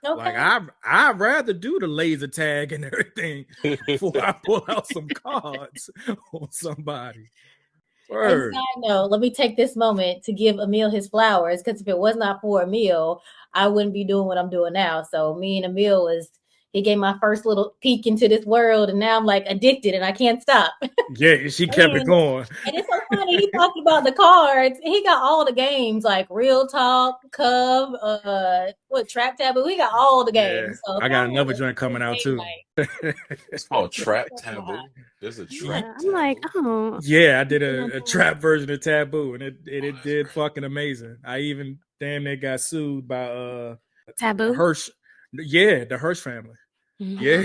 Okay. Like I'd rather do the laser tag and everything before I pull out some cards on somebody. And side note, let me take this moment to give Amil his flowers, because if it was not for Amil, I wouldn't be doing what I'm doing now. So me and Amil he gave my first little peek into this world, and now I'm like addicted and I can't stop. Yeah, she kept it going. And it's so funny. He talked about the cards. He got all the games, like Real Talk, Cub, Trap Taboo. He got all the games. Yeah, So I got another joint coming out too. It's called Trap Taboo. There's a Trap I'm like, Taboo. oh. Yeah, I did a trap version of Taboo, and it did fucking amazing. I even damn near got sued by Taboo. Hirsch. Yeah, the Hirsch family. Yeah,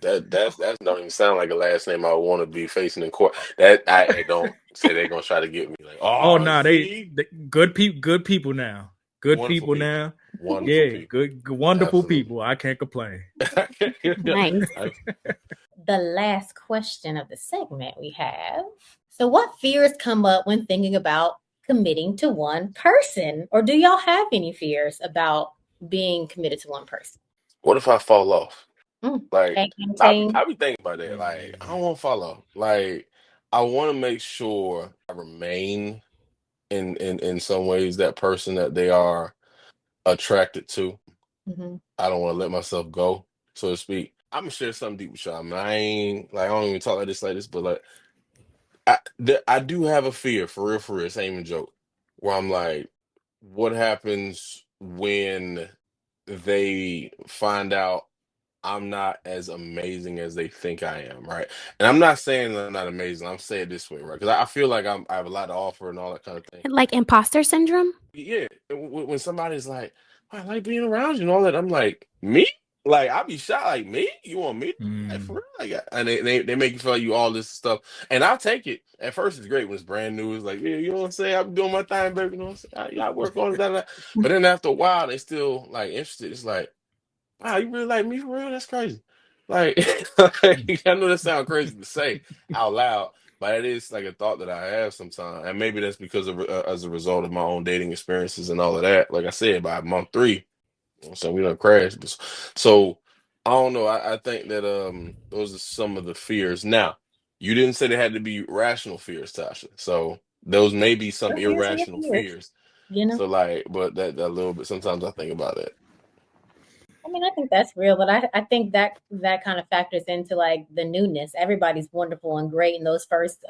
That's don't even sound like a last name I would want to be facing in court. That I don't say they're gonna try to get me like. oh no, they good people now. Good Wonderful people people. now. Wonderful Yeah, people. good wonderful Absolutely. people. I can't complain. Nice. The last question of the segment we have. So what fears come up when thinking about committing to one person? Or do y'all have any fears about being committed to one person? What if I fall off? Like I be thinking about that. Like I don't want to fall off. Like I want to make sure I remain in some ways that person that they are attracted to. Mhm. I don't want to let myself go, so to speak. I'm gonna share something deep with y'all. I mean, I don't even talk like this, but like I do have a fear for real. It's ain't even a joke. Where I'm like, what happens when they find out I'm not as amazing as they think I am, right? And I'm not saying that I'm not amazing. I'm saying it this way, right? Because I feel like I have a lot to offer and all that kind of thing. Like imposter syndrome? Yeah, when somebody's like, "I like being around you," and all that, I'm like, me? Like I be shocked, like me? You want me? Like for real? Like, and they make you feel like you all this stuff, and I'll take it. At first, it's great when it's brand new. It's like, yeah, you know what I'm saying? I'm doing my thing, baby. You know what I'm saying? I work on it, that. But then after a while, they still like interested. It's like, wow, you really like me for real? That's crazy. Like, I know that sounds crazy to say out loud, but it is like a thought that I have sometimes, and maybe that's because of as a result of my own dating experiences and all of that. Like I said, by month 3, so we done crashed. So I don't know. I think that those are some of the fears. Now, you didn't say they had to be rational fears, Tasha. So those may be some irrational fears. You know? So like, but that little bit. Sometimes I think about that. I mean, I think that's real, but I think that kind of factors into like the newness. Everybody's wonderful and great in those first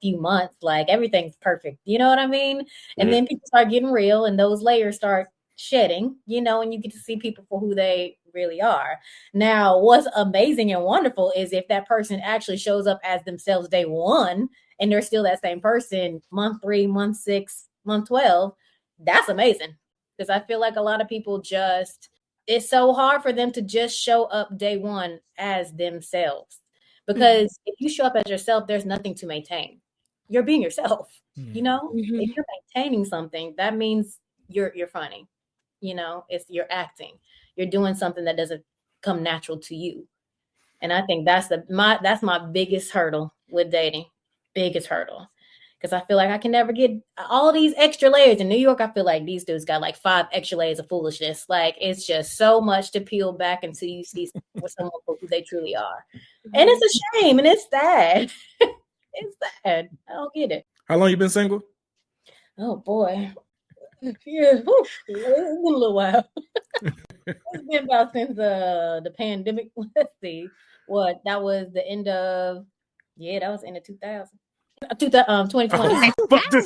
few months. Like everything's perfect. You know what I mean? And then people start getting real and those layers start shedding, and you get to see people for who they really are. Now, what's amazing and wonderful is if that person actually shows up as themselves day 1 and they're still that same person month 3, month 6, month 12, that's amazing. Because I feel like a lot of people it's so hard for them to just show up day 1 as themselves. Because if you show up as yourself, there's nothing to maintain. You're being yourself, If you're maintaining something, that means you're funny. You're acting. You're doing something that doesn't come natural to you. And I think that's my biggest hurdle with dating. Biggest hurdle. Because I feel like I can never get all these extra layers. In New York, I feel like these dudes got like 5 extra layers of foolishness. Like it's just so much to peel back until you see someone for who they truly are. And it's a shame and it's sad. It's sad. I don't get it. How long you been single? Oh boy. Yeah, it's been a little while. It's been about since the pandemic. Let's see. That was the end of 2000. 2020. I'm like, girl, 25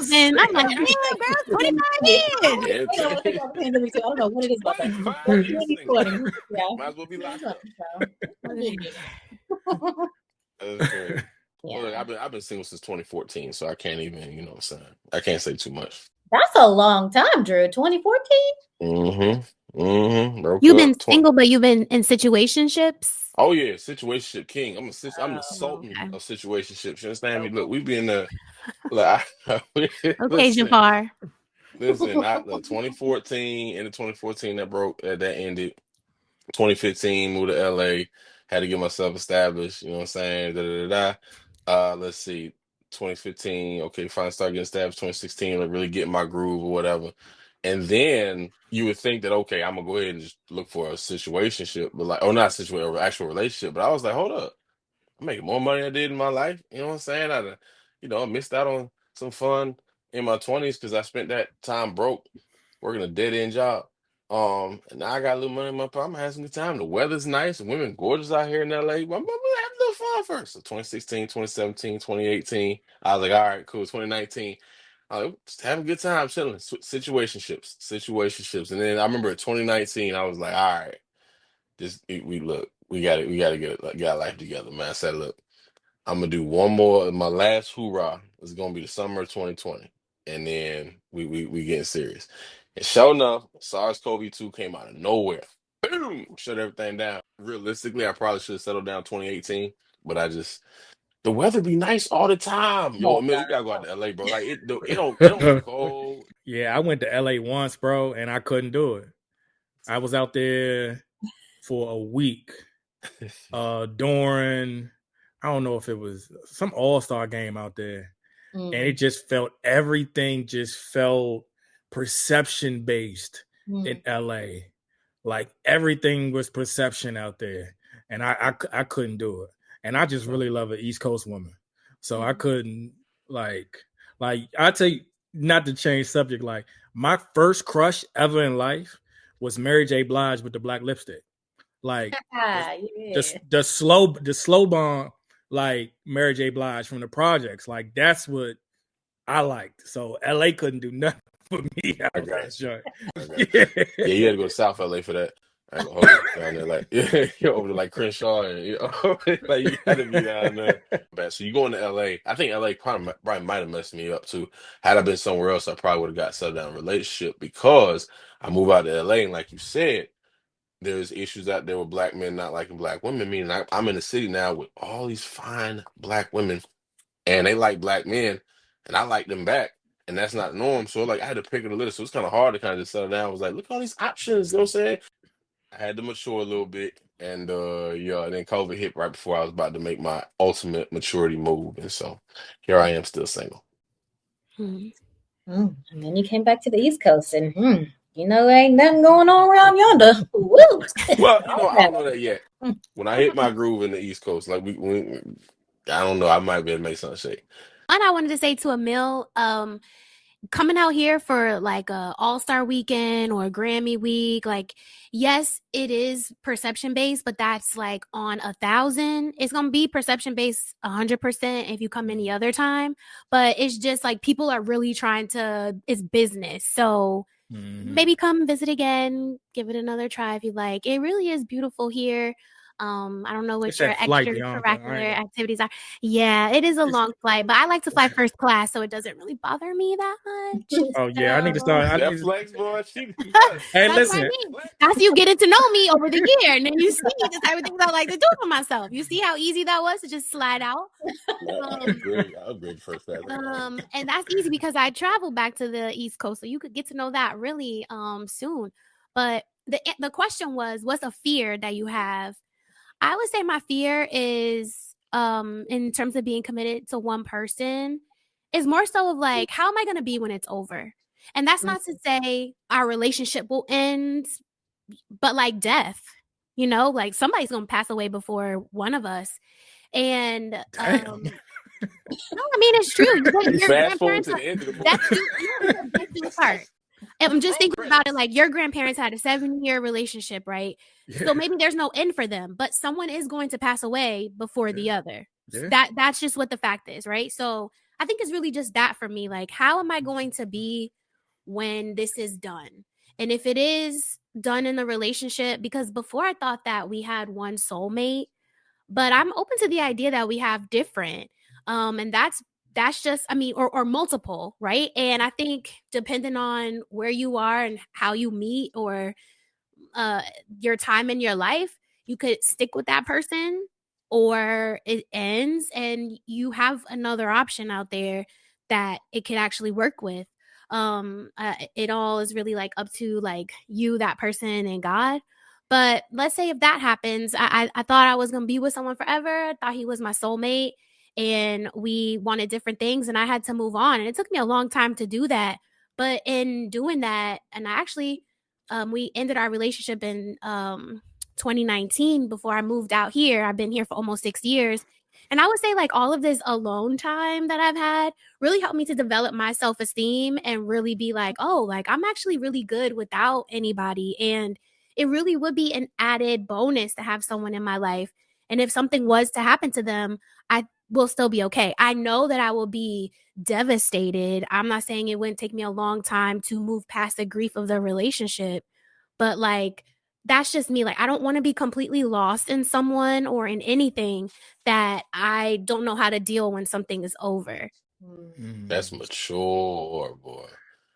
years. I don't know what it is about that. 2020. Yeah. Might as well be locked up. Yeah. Well, look, I've been single since 2014, so I can't even, you know what I'm saying? I can't say too much. That's a long time, Drew. 2014? You've been single, but you've been in situationships? Oh yeah, situationship king. I'm the sultan of situationships. You understand me? Look, we be in the okay, Jafar. Listen, 2014, into 2014 that ended. 2015, moved to LA, had to get myself established, you know what I'm saying? Let's see, 2015, okay, finally started getting established. 2016, like really getting my groove or whatever. And then you would think that, okay, I'm gonna go ahead and just look for a situationship, but like, not situation, or actual relationship. But I was like, hold up, I'm making more money than I did in my life. You know what I'm saying? I missed out on some fun in my 20s because I spent that time broke, working a dead end job. And now I got a little money in my pocket. I'm having some good time. The weather's nice. Women gorgeous out here in LA. I'm gonna have a little fun first. So 2016, 2017, 2018. I was like, all right, cool. 2019. I was like, just having a good time, chilling. Situationships. And then I remember in 2019, I was like, all right, we got it. We got to get our life together, man. I said, look, I'm gonna do one more. My last hoorah is gonna be the summer of 2020, and then we getting serious. And sure enough, SARS-CoV-2 came out of nowhere. Boom, shut everything down. Realistically, I probably should have settled down 2018, but the weather be nice all the time. Yo, Oh, Emil, you God. gotta go out to LA, bro. Like it don't be cold. Yeah, I went to LA once, bro, and I couldn't do it. I was out there for a week during, I don't know if it was some all-star game out there. And it just everything just felt perception based in LA. Like everything was perception out there. And I couldn't do it. And I just really love an East Coast woman. So I couldn't like I tell you, not to change subject, like my first crush ever in life was Mary J. Blige with the black lipstick. Like the slow bomb, like Mary J. Blige from the projects. Like that's what I liked. So LA couldn't do nothing for me. I got you. Yeah. Yeah, you had to go to South LA for that. I ain't gonna hold you down there, like you're over to like Crenshaw, and like you gotta be down there. Bad. So you going to LA? I think LA probably might have messed me up too. Had I been somewhere else, I probably would have got settled down in a relationship because I moved out to LA, and like you said, there's issues out there with black men not liking black women. Meaning I'm in the city now with all these fine black women, and they like black men, and I like them back. And that's not the norm. So like I had to pick it a little. So it's kind of hard to kind of just settle down. I was like, look at all these options, you know what I'm saying? I had to mature a little bit, and yeah, and then COVID hit right before I was about to make my ultimate maturity move, and so here I am still single. And then you came back to the East Coast, and ain't nothing going on around yonder. Woo! Well, I don't know that yet. When I hit my groove in the East Coast, like I don't know, I might be able to make something shake. And I wanted to say to Emil, coming out here for like a all-star weekend or a Grammy week, like, yes, it is perception based, but that's like on 1,000. It's going to be perception based 100% if you come any other time. But it's just like people are really it's business. So maybe come visit again, give it another try if you like. It really is beautiful here. I don't know what your extracurricular activities are. Yeah, it is a long flight, but I like to fly first class, so it doesn't really bother me that much. Oh yeah, I need to start. Flex, boy. Hey, listen, that's you getting to know me over the year, and then you see the type of things I like to do for myself. You see how easy that was to just slide out. I upgrade first class. And that's easy because I traveled back to the East Coast, so you could get to know that really soon. But the question was, what's a fear that you have? I would say my fear is, in terms of being committed to one person, is more so of like, how am I going to be when it's over? And that's not to say our relationship will end, but like death, like somebody's going to pass away before one of us. And no, I mean, it's true. Fast forward to the end of the movie. That's the part. I'm just thinking about it, like your grandparents had a 7-year relationship, right? Yeah. So maybe there's no end for them, but someone is going to pass away before the other. Yeah. That's just what the fact is, right? So I think it's really just that for me. Like, how am I going to be when this is done? And if it is done in the relationship, because before I thought that we had one soulmate, but I'm open to the idea that we have different. And that's just, I mean, or multiple, right? And I think depending on where you are and how you meet or your time in your life, you could stick with that person or it ends and you have another option out there that it could actually work with. It all is really like up to like you, that person, and God. But let's say if that happens, I thought I was going to be with someone forever. I thought he was my soulmate. And we wanted different things and I had to move on. And it took me a long time to do that. But in doing that, and I actually, we ended our relationship in 2019 before I moved out here. I've been here for almost 6 years. And I would say like all of this alone time that I've had really helped me to develop my self-esteem and really be like, oh, like I'm actually really good without anybody. And it really would be an added bonus to have someone in my life. And if something was to happen to them, I will still be okay. I know that I will be devastated. I'm not saying it wouldn't take me a long time to move past the grief of the relationship, but like that's just me. Like I don't want to be completely lost in someone or in anything that I don't know how to deal when something is over. That's mature, boy.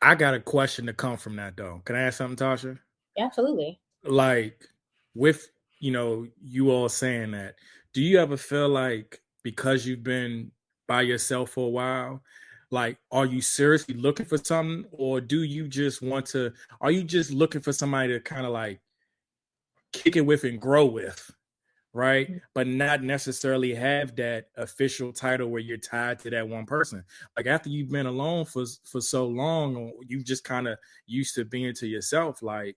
I got a question to come from that though. Can I ask something, Tasha? Absolutely. Like with, you all saying that, do you ever feel like because you've been by yourself for a while, like, are you seriously looking for something, or do you just are you just looking for somebody to kind of like kick it with and grow with, right? But not necessarily have that official title where you're tied to that one person. Like after you've been alone for so long, or you just kind of used to being to yourself, like,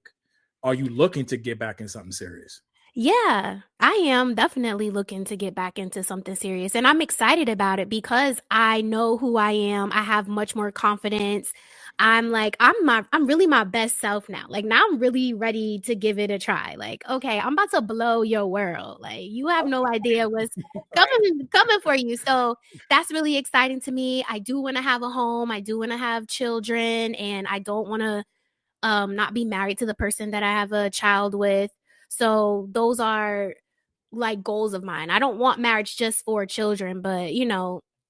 are you looking to get back in something serious? Yeah, I am definitely looking to get back into something serious. And I'm excited about it because I know who I am. I have much more confidence. I'm really my best self now. Like now I'm really ready to give it a try. Like, okay, I'm about to blow your world. Like you have no idea what's coming for you. So that's really exciting to me. I do want to have a home. I do want to have children, and I don't want to not be married to the person that I have a child with. So those are like goals of mine. I don't want marriage just for children, but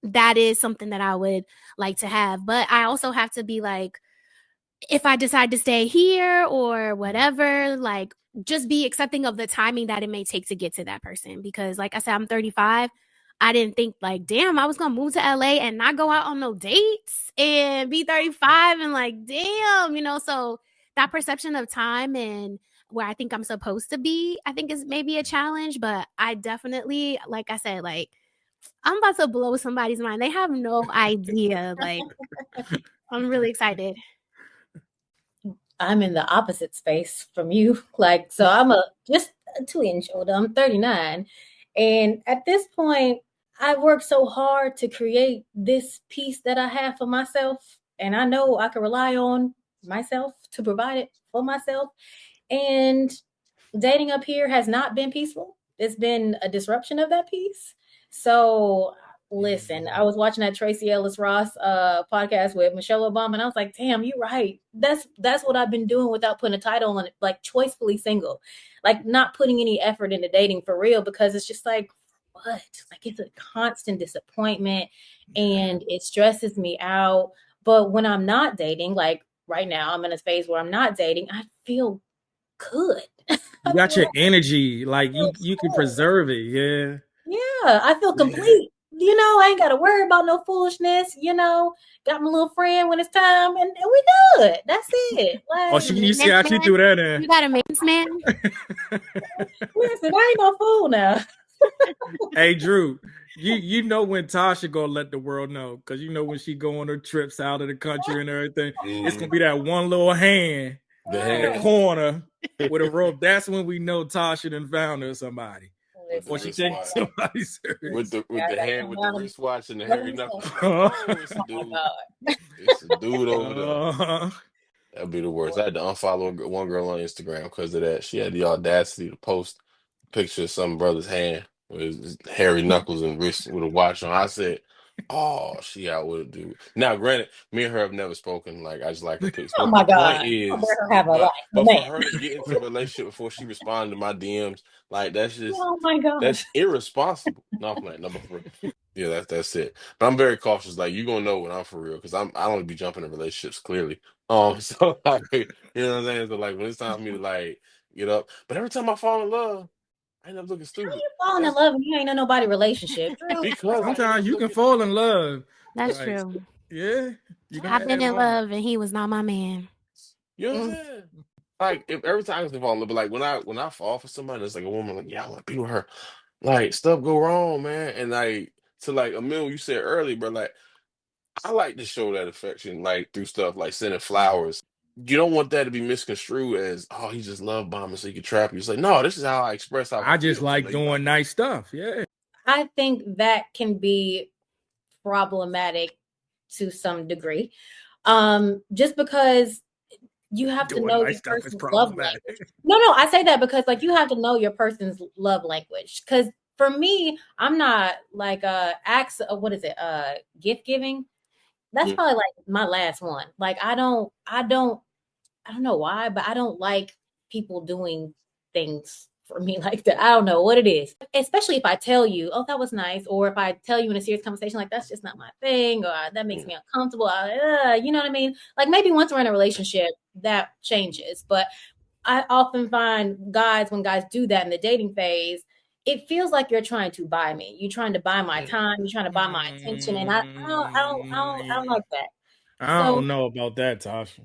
that is something that I would like to have. But I also have to be like, if I decide to stay here or whatever, like just be accepting of the timing that it may take to get to that person. Because like I said, I'm 35. I didn't think like, damn, I was going to move to LA and not go out on no dates and be 35 and like, damn, so that perception of time and where I think I'm supposed to be, I think is maybe a challenge, but I definitely, like I said, like I'm about to blow somebody's mind. They have no idea. Like I'm really excited. I'm in the opposite space from you. Like, so I'm just a 2 inch older. I'm 39. And at this point, I worked so hard to create this piece that I have for myself. And I know I can rely on myself to provide it for myself. And dating up here has not been peaceful. It's been a disruption of that peace. So listen, I was watching that Tracy Ellis Ross podcast with Michelle Obama, and I was like, damn, you're right. That's what I've been doing without putting a title on it, like choicefully single, like not putting any effort into dating for real, because it's just like, what? Like it's a constant disappointment and it stresses me out. But when I'm not dating, like right now, I'm in a phase where I'm not dating, I feel good. You got your energy, like you can preserve it. Yeah. Yeah, I feel complete. I ain't got to worry about no foolishness. Got my little friend when it's time, and we good. That's it. Like, you see how she do that? You got a maintenance man? Listen, I ain't no fool now. Hey, Drew, you know when Tasha gonna let the world know, because when she go on her trips out of the country and everything, it's gonna be that one little hand in the corner with a rope. That's when we know Tasha done found her somebody. Or she takes somebody serious. With the hand with the wristwatch and the hairy knuckles. It's a dude. It's a dude over there. That'd be the worst. I had to unfollow one girl on Instagram because of that. She had the audacity to post a picture of some brother's hand with his hairy knuckles and wrist with a watch on. I said, oh, she out with a dude. Now, granted, me and her have never spoken. Like, I just like the picture. Oh my God. Point is, but for her to get into a relationship before she responded to my DMs, like, that's just, oh my God, that's irresponsible. No, I'm playing number 3. Yeah, that's it. But I'm very cautious. Like, you gonna know when I'm for real, because I don't be jumping in relationships clearly. So like, you know what I'm saying? So like, when it's time for me to like get up, but every time I fall in love, I end up looking stupid. How you falling in love and you ain't in nobody relationship? Because sometimes you can fall in love. That's true. Yeah, I've been in love and he was not my man. You know what I'm saying? Like, if every time I fall in love, but like when I fall for somebody, it's like a woman, like, yeah, I want to be with her. Like, stuff go wrong, man, and like to like Amil, you said earlier, bro, like I like to show that affection, like through stuff like sending flowers. You don't want that to be misconstrued as, oh, he just love bombing so he can trap you. It's like, no, this is how I express how I just like doing nice stuff. Yeah. I think that can be problematic to some degree. Just because you have to Doing know nice your stuff is person's love problematic. language. No, I say that because like you have to know your person's love language. Because for me, I'm not like acts of what is it? Gift giving. That's probably like my last one. Like I don't know why, but I don't like people doing things for me like that. I don't know what it is. Especially if I tell you, oh, that was nice. Or if I tell you in a serious conversation, like, that's just not my thing. Or that makes me uncomfortable. You know what I mean? Like maybe once we're in a relationship, that changes. But I often find when guys do that in the dating phase, it feels like you're trying to buy me. You're trying to buy my time. You're trying to buy my attention. And I don't like that. I So don't know about that, Tasha.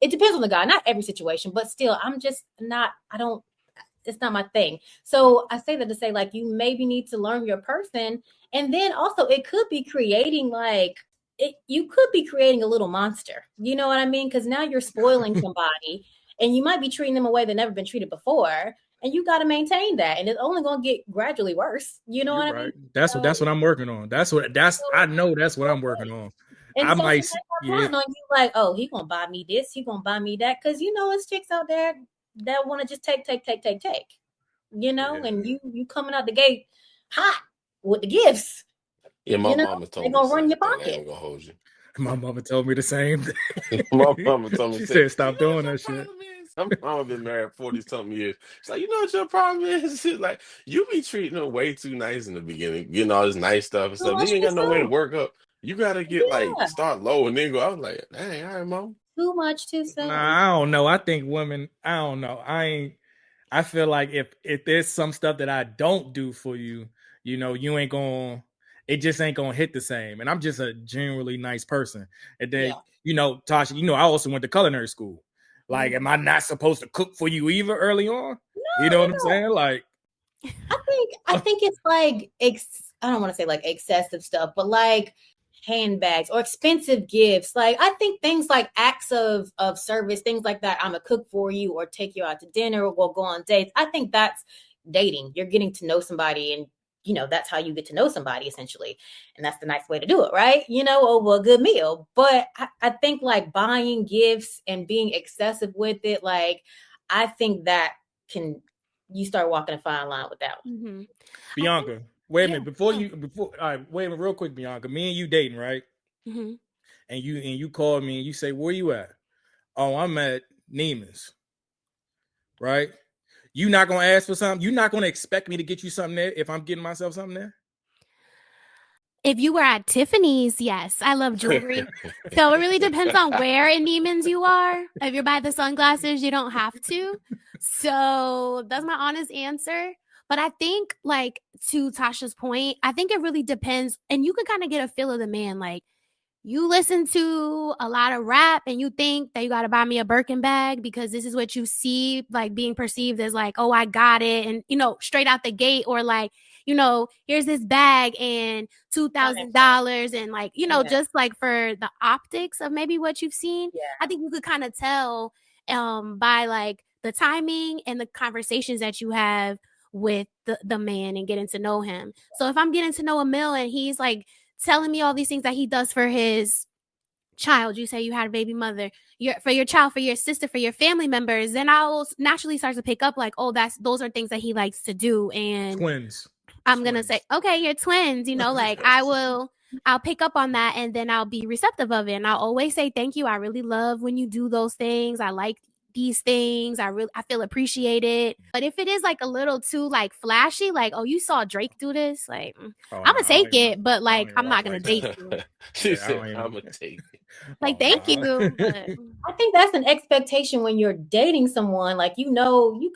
it depends on the guy, not every situation, but still, I'm just not, I don't, it's not my thing. So I say that to say, like, you maybe need to learn your person. And then also, it could be creating you could be creating a little monster. You know what I mean? Because now you're spoiling somebody and you might be treating them a way they've never been treated before. And you got to maintain that. And it's only going to get gradually worse. You know You're what I right. mean? That's what I'm working on. I know that's what I'm working on. And I so might, somebody counting on you like, oh, he gonna buy me this, he gonna buy me that, because it's chicks out there that want to just take, and you coming out the gate hot with the gifts, Yeah, my mama they told me the gonna run same your thing. I pocket. ain't gonna hold you. My mama told me the same thing. My mama told me, She said, said, "Stop you know doing what your that shit." problem is? My mama been married 40 something years. She's like, you know what your problem is? She's like, you be treating her way too nice in the beginning, getting all this nice stuff and Too stuff. Then much you ain't too got no way to soon. work up. You gotta get Yeah, start low and then go. I was like, dang, all right, mom. too much too soon. Nah, I don't know. I think women. I don't know. I feel like if there's some stuff that I don't do for you, you ain't gonna. It just ain't gonna hit the same. And I'm just a generally nice person. And then, Yeah. Tasha, I also went to culinary school. Like, am I not supposed to cook for you either early on? You know what I'm saying? Like, I think it's like I don't want to say like excessive stuff, but like handbags or expensive gifts. Like I think things like acts of service, things like that. I'm gonna cook for you or take you out to dinner or we'll go on dates. I think that's dating. You're getting to know somebody and that's how you get to know somebody essentially. And that's the nice way to do it, right? Over a good meal. But I think like buying gifts and being excessive with it, like I think that can you start walking a fine line with that one. Mm-hmm. Bianca, wait a minute. Before all right, wait a minute, real quick, Bianca. Me and you dating, right? Mm-hmm. And you call me and you say, "Where you at?" "Oh, I'm at Neiman's." Right? You not gonna ask for something? You not gonna expect me to get you something there if I'm getting myself something there? If you were at Tiffany's, yes, I love jewelry. So it really depends on where in Neiman's you are. If you're by the sunglasses, you don't have to. So that's my honest answer. But I think, like, to Tasha's point, I think it really depends. And you can kind of get a feel of the man. Like, you listen to a lot of rap and you think that you got to buy me a Birkin bag because this is what you see, like, being perceived as like, oh, I got it. And, straight out the gate, or like, here's this bag and $2,000 and like, just like for the optics of maybe what you've seen. Yeah. I think you could kind of tell by like the timing and the conversations that you have with the man and getting to know him. So if I'm getting to know Amil and he's like telling me all these things that he does for his child, you say you had a baby mother, for your child, for your sister, for your family members, then I'll naturally start to pick up like, oh, those are things that he likes to do. And Twins. I'm going to say, okay, you're twins, like I'll pick up on that and then I'll be receptive of it. And I'll always say, thank you. I really love when you do those things. I like these things. I feel appreciated. But if it is like a little too like flashy, like, oh, you saw Drake do this, like, I'm gonna take it, but like, I'm not gonna date you. She said, I'm gonna take it. Like, thank you. But I think that's an expectation when you're dating someone, like, you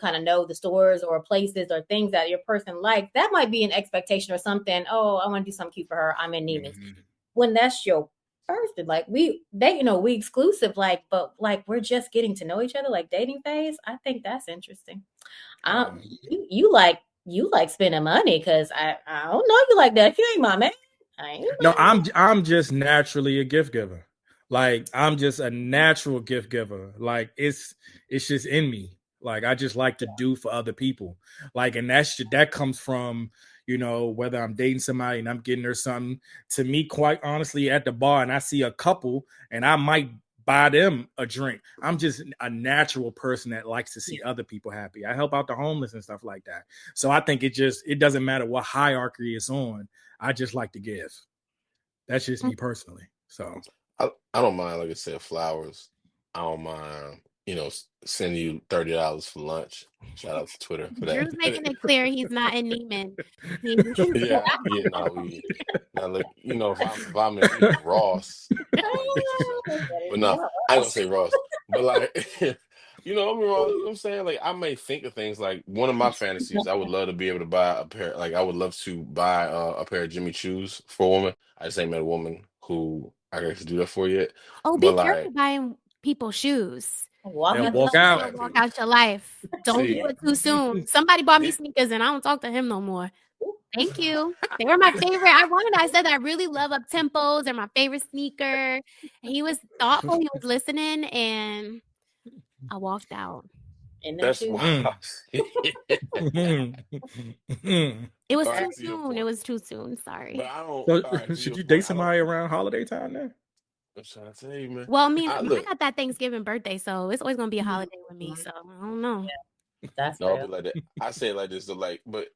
kind of know the stores or places or things that your person likes. That might be an expectation or something. Oh, I want to do something cute for her. I'm in Neiman's. Mm-hmm. When that's your person, like we exclusive, like, but like we're just getting to know each other, like dating phase. I think that's interesting. You like spending money because I don't know you like that. If you ain't my man, no, I'm just naturally a gift giver. Like, I'm just a natural gift giver. Like, it's just in me. Like, I just like to do for other people. Like, and that comes from, whether I'm dating somebody and I'm getting her something, to me, quite honestly, at the bar and I see a couple and I might buy them a drink. I'm just a natural person that likes to see other people happy. I help out the homeless and stuff like that. So I think it doesn't matter what hierarchy it's on. I just like to give. That's just me personally. So I don't mind, like I said, flowers. I don't mind, sending you $30 for lunch. Shout out to Twitter for that. Drew's making it clear he's not in Neiman. Yeah, now look, if I'm in Ross, I might get you something. But no, I ain't gonna say Ross. But like, I'm wrong. You know what I'm saying? Like, I may think of things like one of my fantasies. I would love to be able to buy a pair. Like, I would love to buy a pair of Jimmy Choos for a woman. I just ain't met a woman who I can do that for yet. Oh, But be careful buying people shoes. walk Walk out. out your life. Don't See. do it too soon. Somebody bought me sneakers and I don't talk to him no more. Thank you. They were my favorite. I said that I really love up tempos. They're my favorite sneaker. He was thoughtful. He was listening, and I walked out. That's wild. It was too soon. It was too soon. Sorry. But I don't. So, should you date somebody around holiday time then? I'm trying to tell you, man. Well, I got that Thanksgiving birthday, so it's always gonna be a holiday with me. So I don't know. Yeah, that's no, but like that. I say it like this, but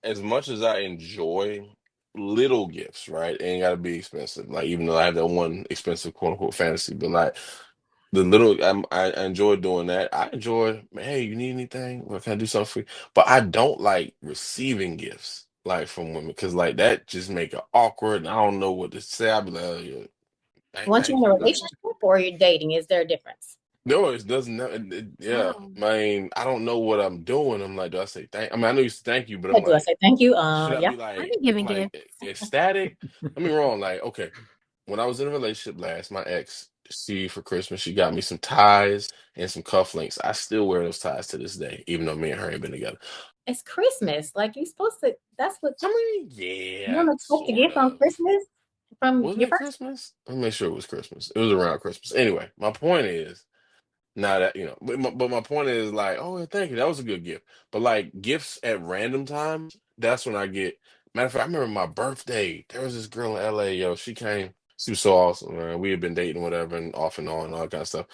as much as I enjoy little gifts, right? It ain't gotta be expensive. Like, even though I have that one expensive quote unquote fantasy, but like the little, I enjoy doing that. I enjoy, man, hey, you need anything? Well, can I do something for you? But I don't like receiving gifts like from women, because like that just make it awkward, and I don't know what to say. I'll be like, oh, yeah. Once you're in a relationship or you're dating, is there a difference? No, it doesn't. Yeah, I mean, I don't know what I'm doing. I'm like, do I say thank? I mean, I know you say thank you, but I'm Do I like, say thank you? should I Yeah. be like, I've been giving like ecstatic? I mean, wrong. Like, okay, when I was in a relationship last, my ex, for Christmas, she got me some ties and some cufflinks. I still wear those ties to this day, even though me and her ain't been together. It's Christmas. Like, you're supposed to. That's what. I mean, yeah. You're not supposed to get on Christmas. Was it Christmas? Let me make sure it was Christmas. It was around Christmas. Anyway, my point is, now that but my point is, like, oh, thank you, that was a good gift. But like gifts at random times, that's when I get. Matter of fact, I remember my birthday. There was this girl in LA, yo. She came. She was so awesome, man. We had been dating, whatever, and off and on, and all that kind of stuff.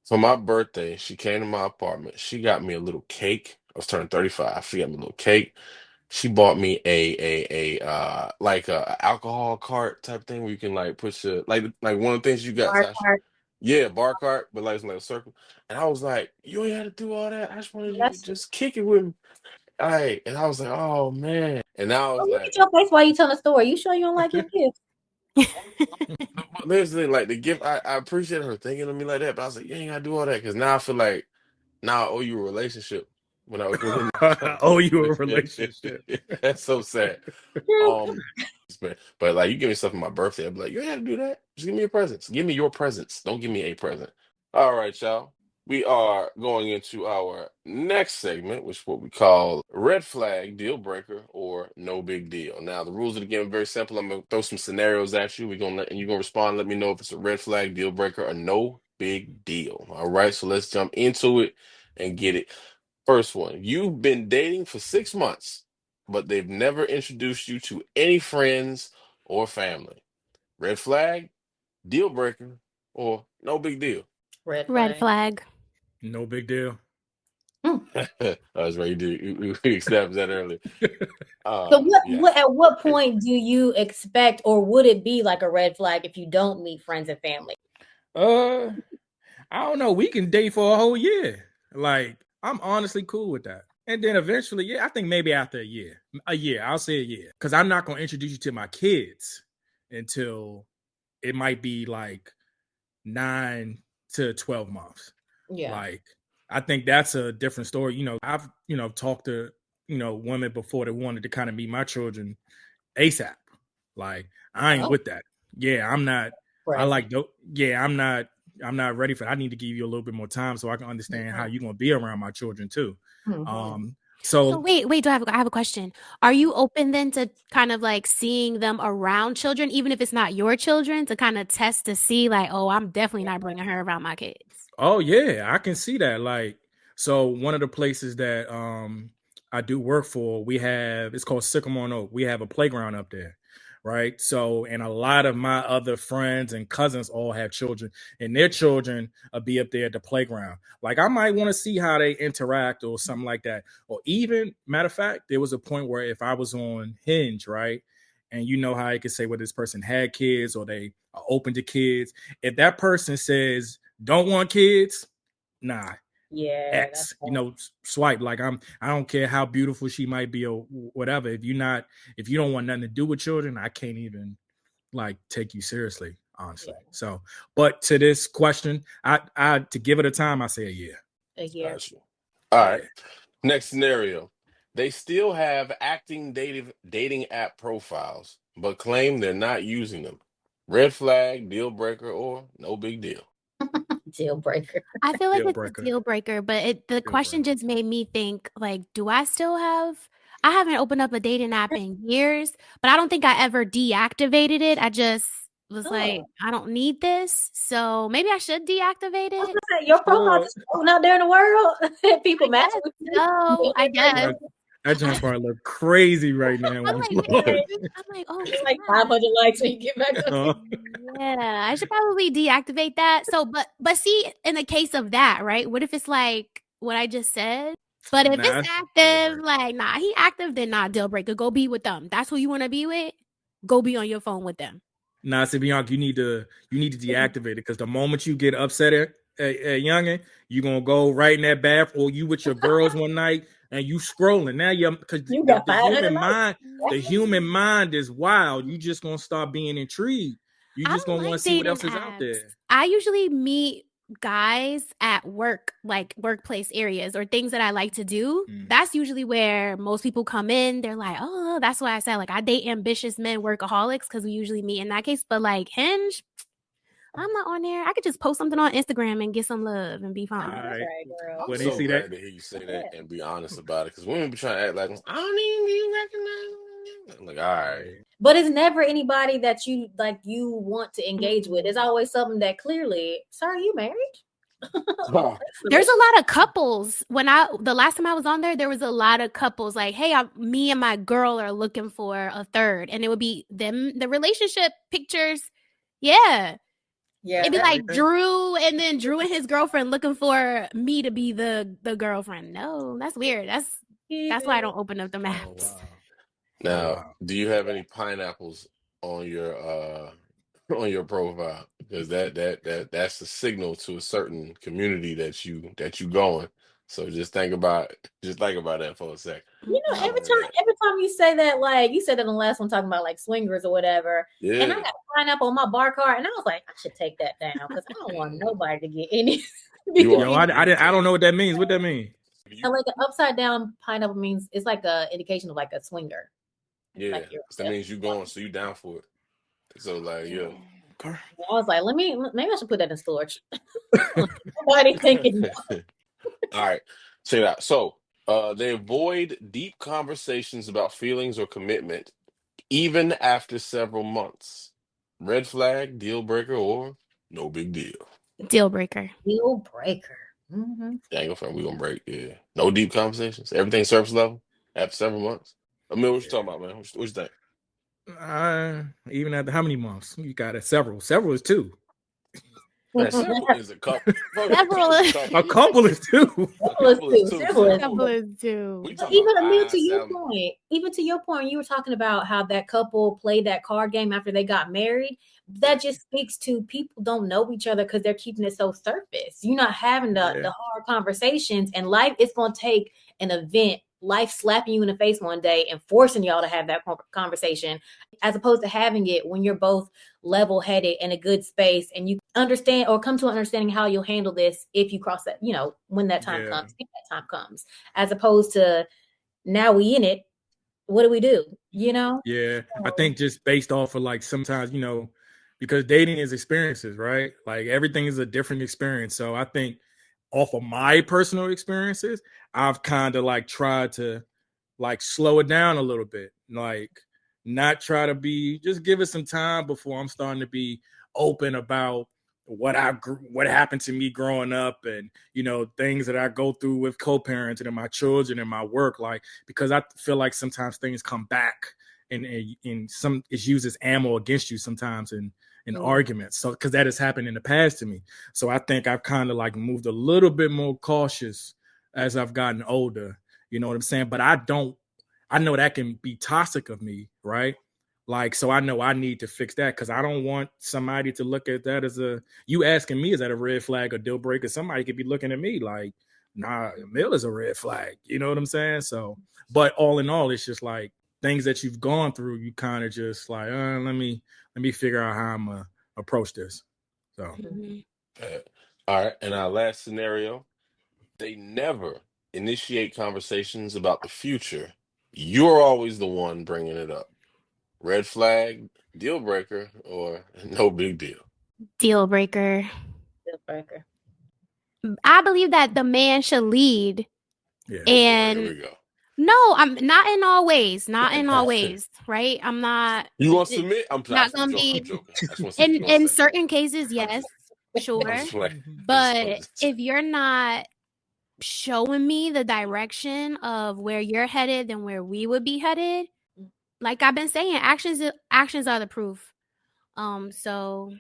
For my birthday, she came to my apartment. She got me a little cake. I was turning 35. She got me a little cake. She bought me a like a alcohol cart type thing where you can like push like one of the things you got, Bar Sasha. cart. Yeah, bar cart, but like it's like a circle. And I was like, you ain't had to do all that. I just wanted you to That's- just kick it with me. All right. And I was like, oh man. And now I was look like, at your face while you tell the story. You sure you don't like your gift? but here's the thing, like the gift, I appreciate her thinking of me like that, but I was like, you ain't gotta do all that, because now I feel like now I owe you a relationship when I was with I owe you a relationship. That's so sad. But like, you give me stuff for my birthday, I'd be like, you ain't have to do that. Just give me a present. Give me your presents. Don't give me a present. All right, y'all. We are going into our next segment, which is what we call red flag, deal breaker, or no big deal. Now, the rules of the game are very simple. I'm gonna throw some scenarios at you. And you're gonna respond. Let me know if it's a red flag, deal breaker, or no big deal. All right, so let's jump into it and get it. First one: you've been dating for 6 months, but they've never introduced you to any friends or family. Red flag, deal breaker, or no big deal. Red flag. No big deal. I was ready to establish that earlier. So at what point do you expect, or would it be like a red flag if you don't meet friends and family? I don't know. We can date for a whole year. Like, I'm honestly cool with that. And then eventually, I think maybe after a year, I'll say a year. Because I'm not going to introduce you to my kids until it might be like 9 to 12 months. Yeah. Like, I think that's a different story. I've, talked to, women before that wanted to kind of meet my children ASAP. Like, I ain't with that. Yeah, I'm not. Right. I like, I'm not ready for it. I need to give you a little bit more time so I can understand how you're going to be around my children too. Mm-hmm. So wait, I have a question. Are you open then to kind of like seeing them around children, even if it's not your children, to kind of test to see like, oh, I'm definitely not bringing her around my kids? Oh yeah, I can see that. Like, so one of the places that I do work for, it's called Sycamore Oak. We have a playground up there, right? So, and a lot of my other friends and cousins all have children, and their children will be up there at the playground. Like, I might want to see how they interact or something like that. Or even, matter of fact, there was a point where if I was on Hinge, right? And you know how you can say whether this person had kids or they are open to kids. If that person says, don't want kids, nah. Yeah, X, swipe. Like, I don't care how beautiful she might be or whatever. If you don't want nothing to do with children, I can't even like take you seriously, honestly. Yeah. So, but to this question, I to give it a time, I say a year. A year. Gotcha. All right. Next scenario. They still have acting dating app profiles, but claim they're not using them. Red flag, deal breaker, or no big deal. Deal breaker. I feel like it's a deal breaker, but the question just made me think, like, do I still have? I haven't opened up a dating app in years, but I don't think I ever deactivated it. I just was like, I don't need this, so maybe I should deactivate it. Your profile is out there in the world. People match with you. No, I guess. That jump part look crazy right now. I'm like, oh, it's like 500 likes when you get back up. Yeah, I should probably deactivate that. So, but see, in the case of that, right? What if it's like what I just said? But if it's active, like, nah, he active, then not deal breaker. Go be with them. That's who you want to be with. Go be on your phone with them. Nah, so Bianca, you need to deactivate it, because the moment you get upset at youngin, you gonna go right in that bath, or you with your girls one night and you scrolling. Now because the human mind is wild. You just gonna start being intrigued. You just gonna want to see what else is out there. I usually meet guys at work, like workplace areas or things that I like to do. That's usually where most people come in. They're like, oh, that's why I said, like, I date ambitious men, workaholics, because we usually meet in that case. But like Hinge, I'm not on there. I could just post something on Instagram and get some love and be fine. All right. I'm so glad to hear you say that and be honest about it, because women be trying to act like, I don't even be recognized. I'm like, all right. But it's never anybody that you want to engage with. It's always something that clearly, sir, are you married? There's a lot of couples. The last time I was on there was a lot of couples like, hey, me and my girl are looking for a third, and it would be them, the relationship pictures. Yeah. It'd be like Drew, and then Drew and his girlfriend looking for me to be the girlfriend. No, that's weird. That's why I don't open up the maps. Oh, wow. Now, do you have any pineapples on your profile? Because that's a signal to a certain community that you going. So just think about that for a second. Every time you say that, like you said that in the last one talking about like swingers or whatever. Yeah. And I got a pineapple on my bar card, and I was like, I should take that down because I don't want nobody to get any. I don't know what that means. What that mean? And like an upside down pineapple means it's like a indication of like a swinger. Yeah, like that means you going, so you down for it. So like, yeah. I was like, maybe I should put that in storage. Nobody thinking. All right, check it out. So, they avoid deep conversations about feelings or commitment, even after several months. Red flag, deal breaker, or no big deal. Deal breaker. Deal breaker. Dang, we gonna break. Yeah, no deep conversations. Everything surface level after several months. Amil, what you talking about, man? What you think? Even after how many months? You got it. Several. Several is two. Man, several is a couple. A couple is two. A couple is two. Even to your point, you were talking about how that couple played that card game after they got married. That just speaks to people don't know each other because they're keeping it so surface. You're not having the hard conversations, and life is going to take an event, life slapping you in the face one day and forcing y'all to have that conversation, as opposed to having it when you're both level-headed in a good space and you understand or come to an understanding how you'll handle this if you cross that, when that time comes, if that time comes, as opposed to now we in it, what do we do? Yeah, I think just based off of like sometimes, because dating is experiences, right? Like everything is a different experience. So I think off of my personal experiences, I've kind of like tried to like slow it down a little bit, like not try to just give it some time before I'm starting to be open about what happened to me growing up, and things that I go through with co-parenting and my children and my work, like, because I feel like sometimes things come back and some it's used as ammo against you sometimes in arguments. So because that has happened in the past to me. So I think I've kind of like moved a little bit more cautious as I've gotten older. You know what I'm saying? But I know that can be toxic of me, right? Like, so I know I need to fix that, because I don't want somebody to look at that as you asking me, is that a red flag or deal breaker? Somebody could be looking at me like, nah, Emil is a red flag. You know what I'm saying? So, but all in all, it's just like things that you've gone through, you kind of just like, let me figure out how I'm gonna approach this. So, all right. And our last scenario, they never initiate conversations about the future. You're always the one bringing it up. Red flag, deal breaker, or no big deal? Deal breaker. Deal breaker. I believe that the man should lead. yeah. And here we go. no, I'm not in all ways. Not in all ways, right? I'm not. You want to submit? I'm not gonna be. I'm joking. I just want to see In certain cases, yes, sure. But if you're not showing me the direction of where you're headed than where we would be headed, like I've been saying, actions are the proof. So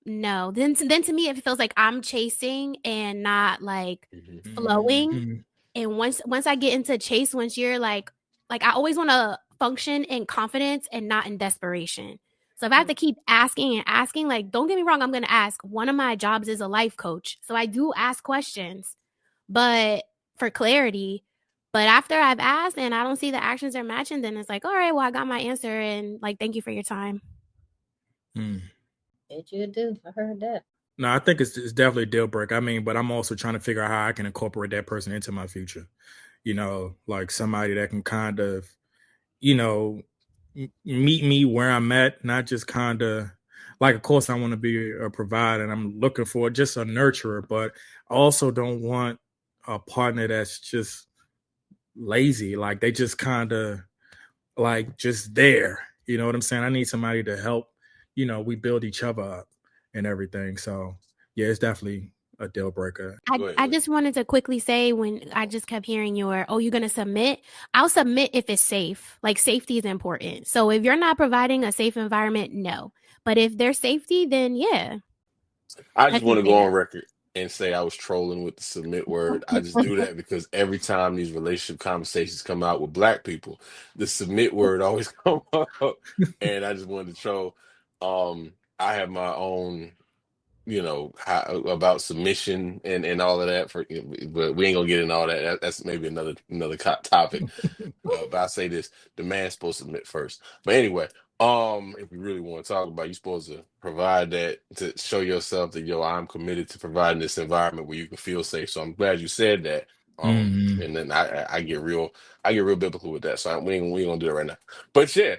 no. Then to me, it feels like I'm chasing and not like flowing. Mm-hmm. And once I get into chase, once you're like I always want to function in confidence and not in desperation. So if I have to keep asking and asking, like, don't get me wrong, I'm going to ask. One of my jobs is a life coach. So I do ask questions, but for clarity. But after I've asked and I don't see the actions are matching, then it's like, all right, well, I got my answer, and like, thank you for your time. What you do? I heard that. No, I think it's definitely a deal breaker. I mean, but I'm also trying to figure out how I can incorporate that person into my future. Like somebody that can kind of, meet me where I'm at, not just kind of like, of course, I want to be a provider and I'm looking for just a nurturer, but I also don't want a partner that's just lazy. Like they just kind of like just there. You know what I'm saying? I need somebody to help, we build each other up and everything. So yeah, it's definitely a deal breaker. I just wanted to quickly say, when I just kept hearing you're going to submit. I'll submit if it's safe. Like safety is important. So if you're not providing a safe environment, no. But if there's safety, then yeah. I just want to go on record and say I was trolling with the submit word. I just do that because every time these relationship conversations come out with Black people, the submit word always come up, and I just wanted to troll. I have my own, about submission and all of that, but we ain't gonna get into all that. That's maybe another topic. But I say this: the man's supposed to submit first. But anyway, if we really want to talk about, you're supposed to provide that to show yourself that I'm committed to providing this environment where you can feel safe. So I'm glad you said that. And then I get real biblical with that. So we ain't gonna do it right now. But yeah,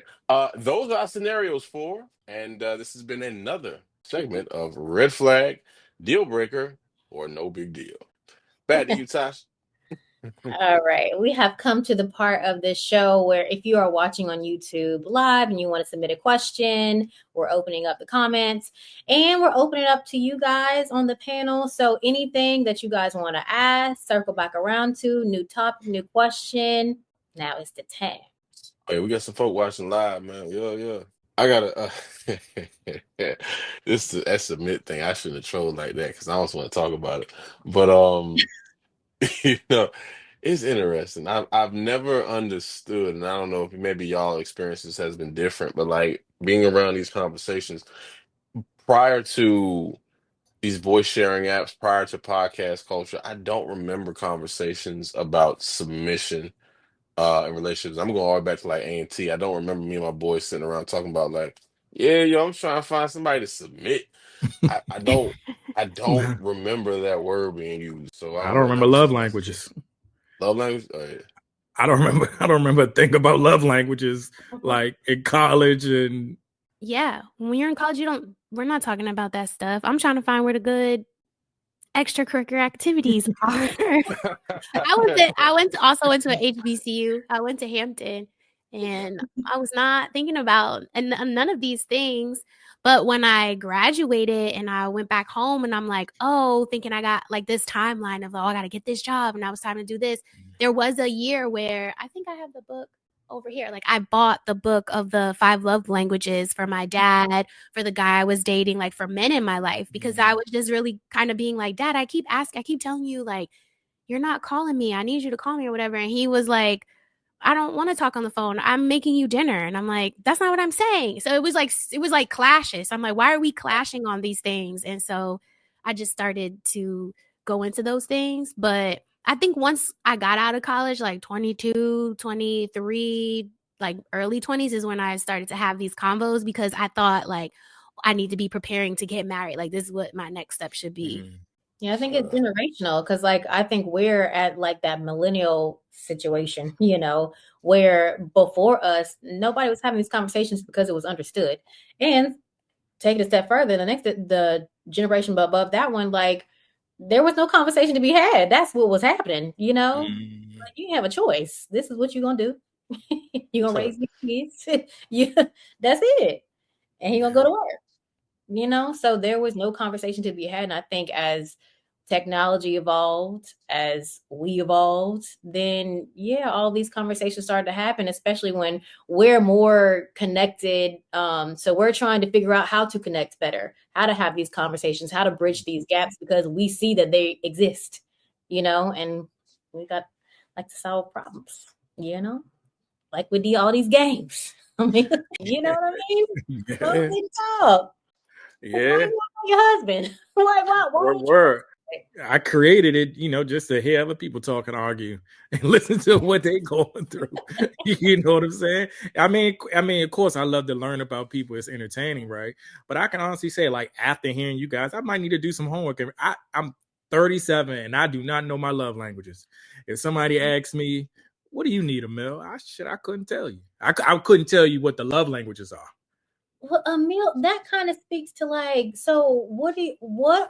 those are our scenarios for, and this has been another segment of Red Flag, Deal Breaker, or No Big Deal. Back to you, Tosh. All right. We have come to the part of this show where if you are watching on YouTube live and you want to submit a question, we're opening up the comments and we're opening it up to you guys on the panel. So anything that you guys want to ask, circle back around to, new topic, new question. Now it's the time. Hey, we got some folk watching live, man. Yeah. I gotta that submit thing. I shouldn't have trolled like that because I don't want to talk about it. But it's interesting. I've never understood, and I don't know if maybe y'all experiences has been different, but like being around these conversations prior to these voice sharing apps, prior to podcast culture, I don't remember conversations about submission in relationships. I'm going all the way back to like A&T. I don't remember me and my boys sitting around talking about like, yeah, I'm trying to find somebody to submit. I don't remember that word being used. So I don't remember love languages. Love language? Oh, yeah. I don't remember thinking about love languages like in college. And yeah, when you're in college, we're not talking about that stuff. I'm trying to find where the good extracurricular activities are. I went to an HBCU. I went to Hampton, And I was not thinking about none of these things. But when I graduated and I went back home and I'm like, oh, thinking I got like this timeline of, oh, I got to get this job and now it's time to do this. There was a year where I think I have the book over here. Like I bought the book of the 5 love languages for my dad, for the guy I was dating, like for men in my life, because I was just really kind of being like, Dad, I keep telling you, like, you're not calling me. I need you to call me or whatever. And he was like, I don't want to talk on the phone. I'm making you dinner. And I'm like, that's not what I'm saying. So it was like clashes. I'm like, why are we clashing on these things? And so I just started to go into those things. But I think once I got out of college, like 22, 23, like early 20s is when I started to have these convos, because I thought like I need to be preparing to get married. Like this is what my next step should be. Mm-hmm. Yeah, I think it's generational, because like I think we're at like that millennial situation, where before us, nobody was having these conversations because it was understood. And take it a step further, the generation above that one, like there was no conversation to be had. That's what was happening, Mm-hmm. Like, you have a choice. This is what you're gonna do. You're gonna raise these kids. That's it. And you're gonna go to work. So there was no conversation to be had. And I think as technology evolved, as we evolved, then all these conversations started to happen, especially when we're more connected. So we're trying to figure out how to connect better, how to have these conversations, how to bridge these gaps, because we see that they exist, and we got like to solve problems, like with all these games. I mean, you know what I mean? Yeah. Talk. Yeah. Your husband. Why? Word. I created it, just to hear other people talk and argue and listen to what they're going through. You know what I'm saying? I mean, of course, I love to learn about people. It's entertaining, right? But I can honestly say, like, after hearing you guys, I might need to do some homework. I'm 37 and I do not know my love languages. If somebody asks me, what do you need, Amil? I couldn't tell you. I couldn't tell you what the love languages are. Well, Amil, that kind of speaks to like, so what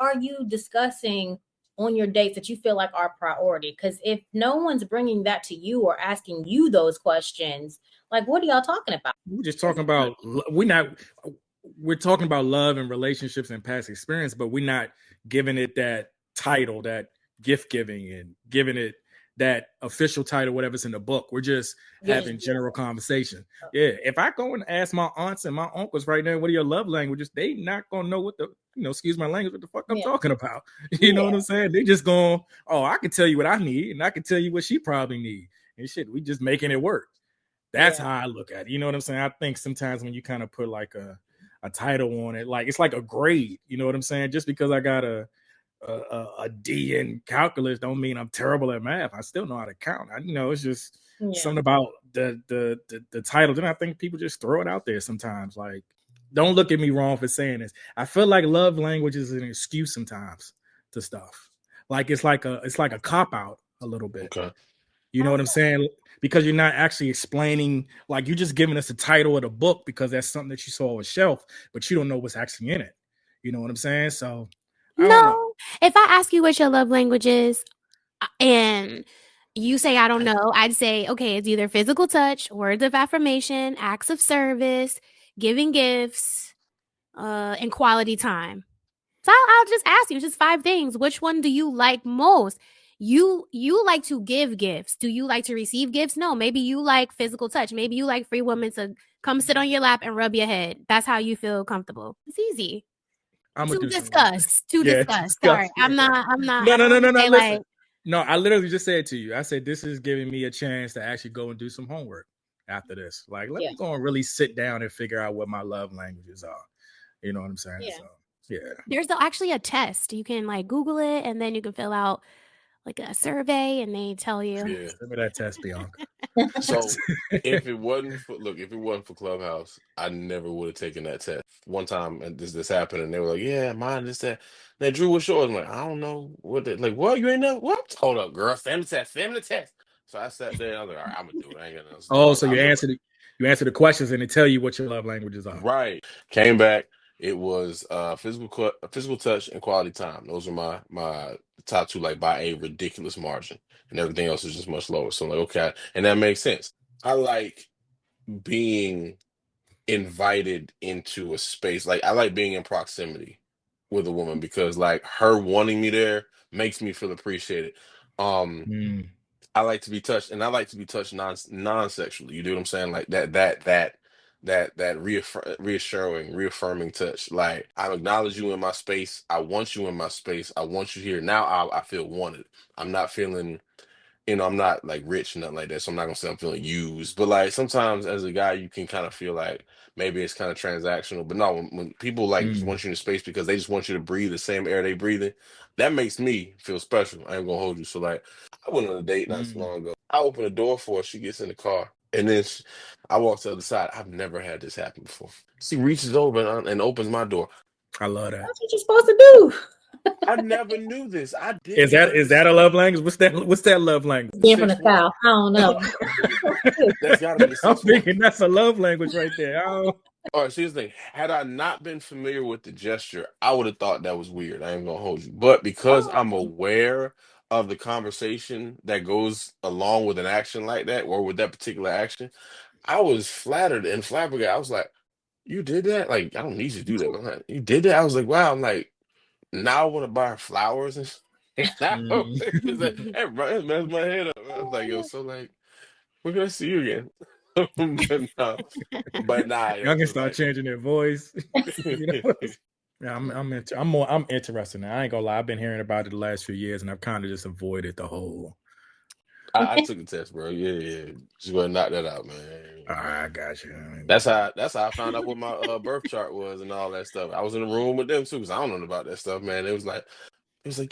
are you discussing on your dates that you feel like are priority? Because if no one's bringing that to you or asking you those questions, like, what are y'all talking about? We're just talking about, we're talking about love and relationships and past experience, but we're not giving it that title, that gift giving, and giving it that official title, whatever's in the book. We're just having general conversation. Yeah. If I go and ask my aunts and my uncles right now, what are your love languages? They not gonna know what the, excuse my language, what the fuck I'm talking about. You know what I'm saying? They just going, oh, I can tell you what I need, and I can tell you what she probably need. And shit, we just making it work. That's how I look at it. You know what I'm saying? I think sometimes when you kind of put like a title on it, like it's like a grade. You know what I'm saying? Just because I got a D in calculus don't mean I'm terrible at math. I still know how to count. It's just something about the title. Then I think people just throw it out there sometimes. Like, don't look at me wrong for saying this. I feel like love language is an excuse sometimes to stuff. Like it's like a cop out a little bit. Okay. You know what I'm saying? Because you're not actually explaining, like you're just giving us the title of the book because that's something that you saw on a shelf, but you don't know what's actually in it. You know what I'm saying? So no, if I ask you what your love language is and you say, I don't know, I'd say, okay, it's either physical touch, words of affirmation, acts of service, giving gifts, and quality time. So I'll just ask you just 5 things. Which one do you like most? You like to give gifts. Do you like to receive gifts? No, maybe you like physical touch. Maybe you like free women to come sit on your lap and rub your head. That's how you feel comfortable. It's easy. To discuss. Sorry, I'm not. No. Listen. No, I literally just said to you, I said, this is giving me a chance to actually go and do some homework after this. Like, let me go and really sit down and figure out what my love languages are. You know what I'm saying? Yeah. So, there's actually a test. You can like Google it and then you can fill out like a survey and they tell you. Yeah, send me that test, Bianca. So if it wasn't for Clubhouse, I never would have taken that test. One time, and this happened, and they were like, "Yeah, mine is that." Now, Drew, what's yours? I'm like, I don't know what. What you ain't know? What? Hold up, girl. Family test. So I sat there. I was like, all right, I'm gonna do it. I ain't gonna. Oh, so you answer the questions and they tell you what your love languages are. Right. Came back. It was physical touch and quality time. Those are my top 2, like by a ridiculous margin, and everything else is just much lower. So I'm like, okay, and that makes sense. I like being invited into a space. Like I like being in proximity with a woman because like her wanting me there makes me feel appreciated. Mm. I like to be touched, and I like to be touched non-sexually. You do what I'm saying? Like that reaffirming touch. Like I acknowledge you in my space. I want you in my space. I want you here. Now I feel wanted. I'm not feeling, I'm not like rich or nothing like that, so I'm not gonna say I'm feeling used. But like sometimes as a guy, you can kind of feel like maybe it's kind of transactional. But no, when people like just want you in space because they just want you to breathe the same air they breathing, that makes me feel special. I ain't gonna hold you. So like, I went on a date not so long ago. I open the door for her. She gets in the car, and then I walk to the other side. I've never had this happen before. She reaches over and opens my door. I love that. That's what you're supposed to do. I never knew this. I didn't. Is that a love language? What's that love language? Being from the South, I don't know. That's gotta be the I'm 6'1". thinking that's a love language right there. All right, so here's the thing. Had I not been familiar with the gesture, I would have thought that was weird. I ain't gonna hold you. But because I'm aware of the conversation that goes along with an action like that, or with that particular action, I was flattered and flabbergasted. I was like, "You did that? Like, I don't need you to do that. But I'm like, you did that?" I was like, "Wow." I'm like, now I want to buy her flowers and now it's like, hey, bro, it messed my head up. I was like, yo, so like, we're gonna see you again. but nah, Y'all can just start like, changing their voice. Yeah, I'm interested now. I ain't gonna lie. I've been hearing about it the last few years, and I've kind of just avoided the whole. I took the test, bro. Yeah. Just gonna knock that out, man. I got you. That's how I found out what my birth chart was and all that stuff. I was in the room with them too, because I don't know about that stuff, man. It was like,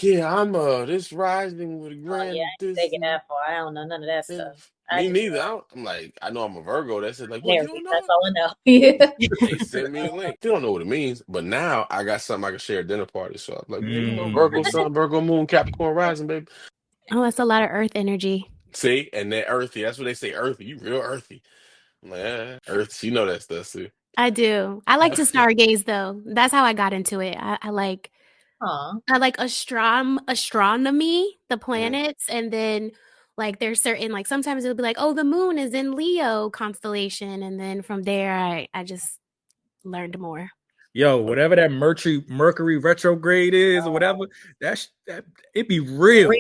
yeah, I'm this rising with a grand. Taking that far. I don't know none of that stuff. Me neither. I'm like, I know I'm a Virgo. That's it. Like, well, you don't know. That's all I know. Yeah. They sent me a link. You don't know what it means, but now I got something I can share at dinner party. So I'm like, Virgo sun, Virgo moon, Capricorn rising, baby. Oh, that's a lot of earth energy. See, and that earthy. That's what they say. Earthy. You real earthy. I'm like, earth. You know that stuff too. I do. I like to stargaze though. That's how I got into it. I like astronomy, the planets, and then like there's certain like sometimes it'll be like, oh, the moon is in Leo constellation, and then from there I just learned more. Yo, whatever that Mercury retrograde is, or whatever, that it be real.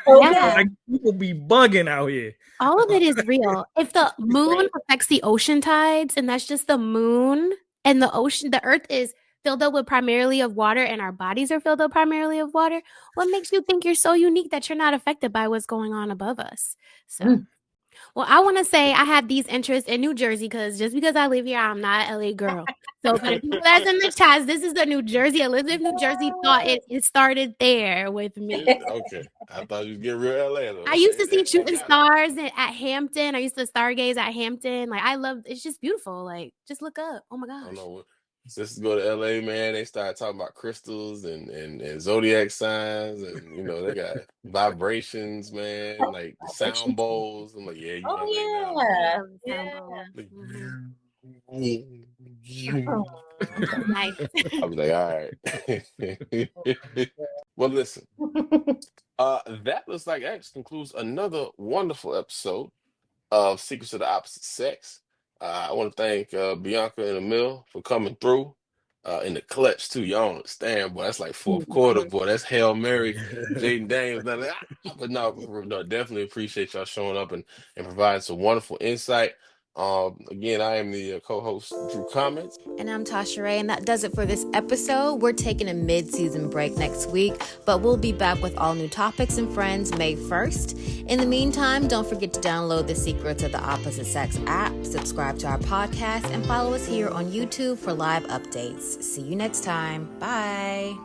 Yeah. Like people be bugging out here. All of it is real. If the moon affects the ocean tides, and that's just the moon, and the ocean, the earth is filled up with primarily of water, and our bodies are filled up primarily of water, what makes you think you're so unique that you're not affected by what's going on above us? So well, I want to say I have these interests in New Jersey because just because I live here, I'm not an LA girl. So for the people that's in the chat, this is the New Jersey. Elizabeth, New Jersey thought it started there with me. Okay. I thought you was getting real LA. Though. I used to see shooting stars at Hampton. I used to stargaze at Hampton. Like I love, it's just beautiful. Like just look up. Oh my gosh. I don't know. Since go to LA, man, they started talking about crystals and zodiac signs, and they got vibrations, man, like sound bowls. I'm like, yeah, Nice. I was like, all right. Well, listen. That looks like that concludes another wonderful episode of Secrets of the Opposite Sex. I want to thank Bianca and Amil for coming through in the clutch too. Y'all don't understand, boy. That's like fourth quarter, boy. That's Hail Mary, Jaden Daniels. But no, definitely appreciate y'all showing up and providing some wonderful insight. Again, I am the co-host, Drew Comments. And I'm Tasha Ray, and that does it for this episode. We're taking a mid-season break next week, but we'll be back with all new topics and friends May 1st. In the meantime, don't forget to download the Secrets of the Opposite Sex app, subscribe to our podcast, and follow us here on YouTube for live updates. See you next time. Bye.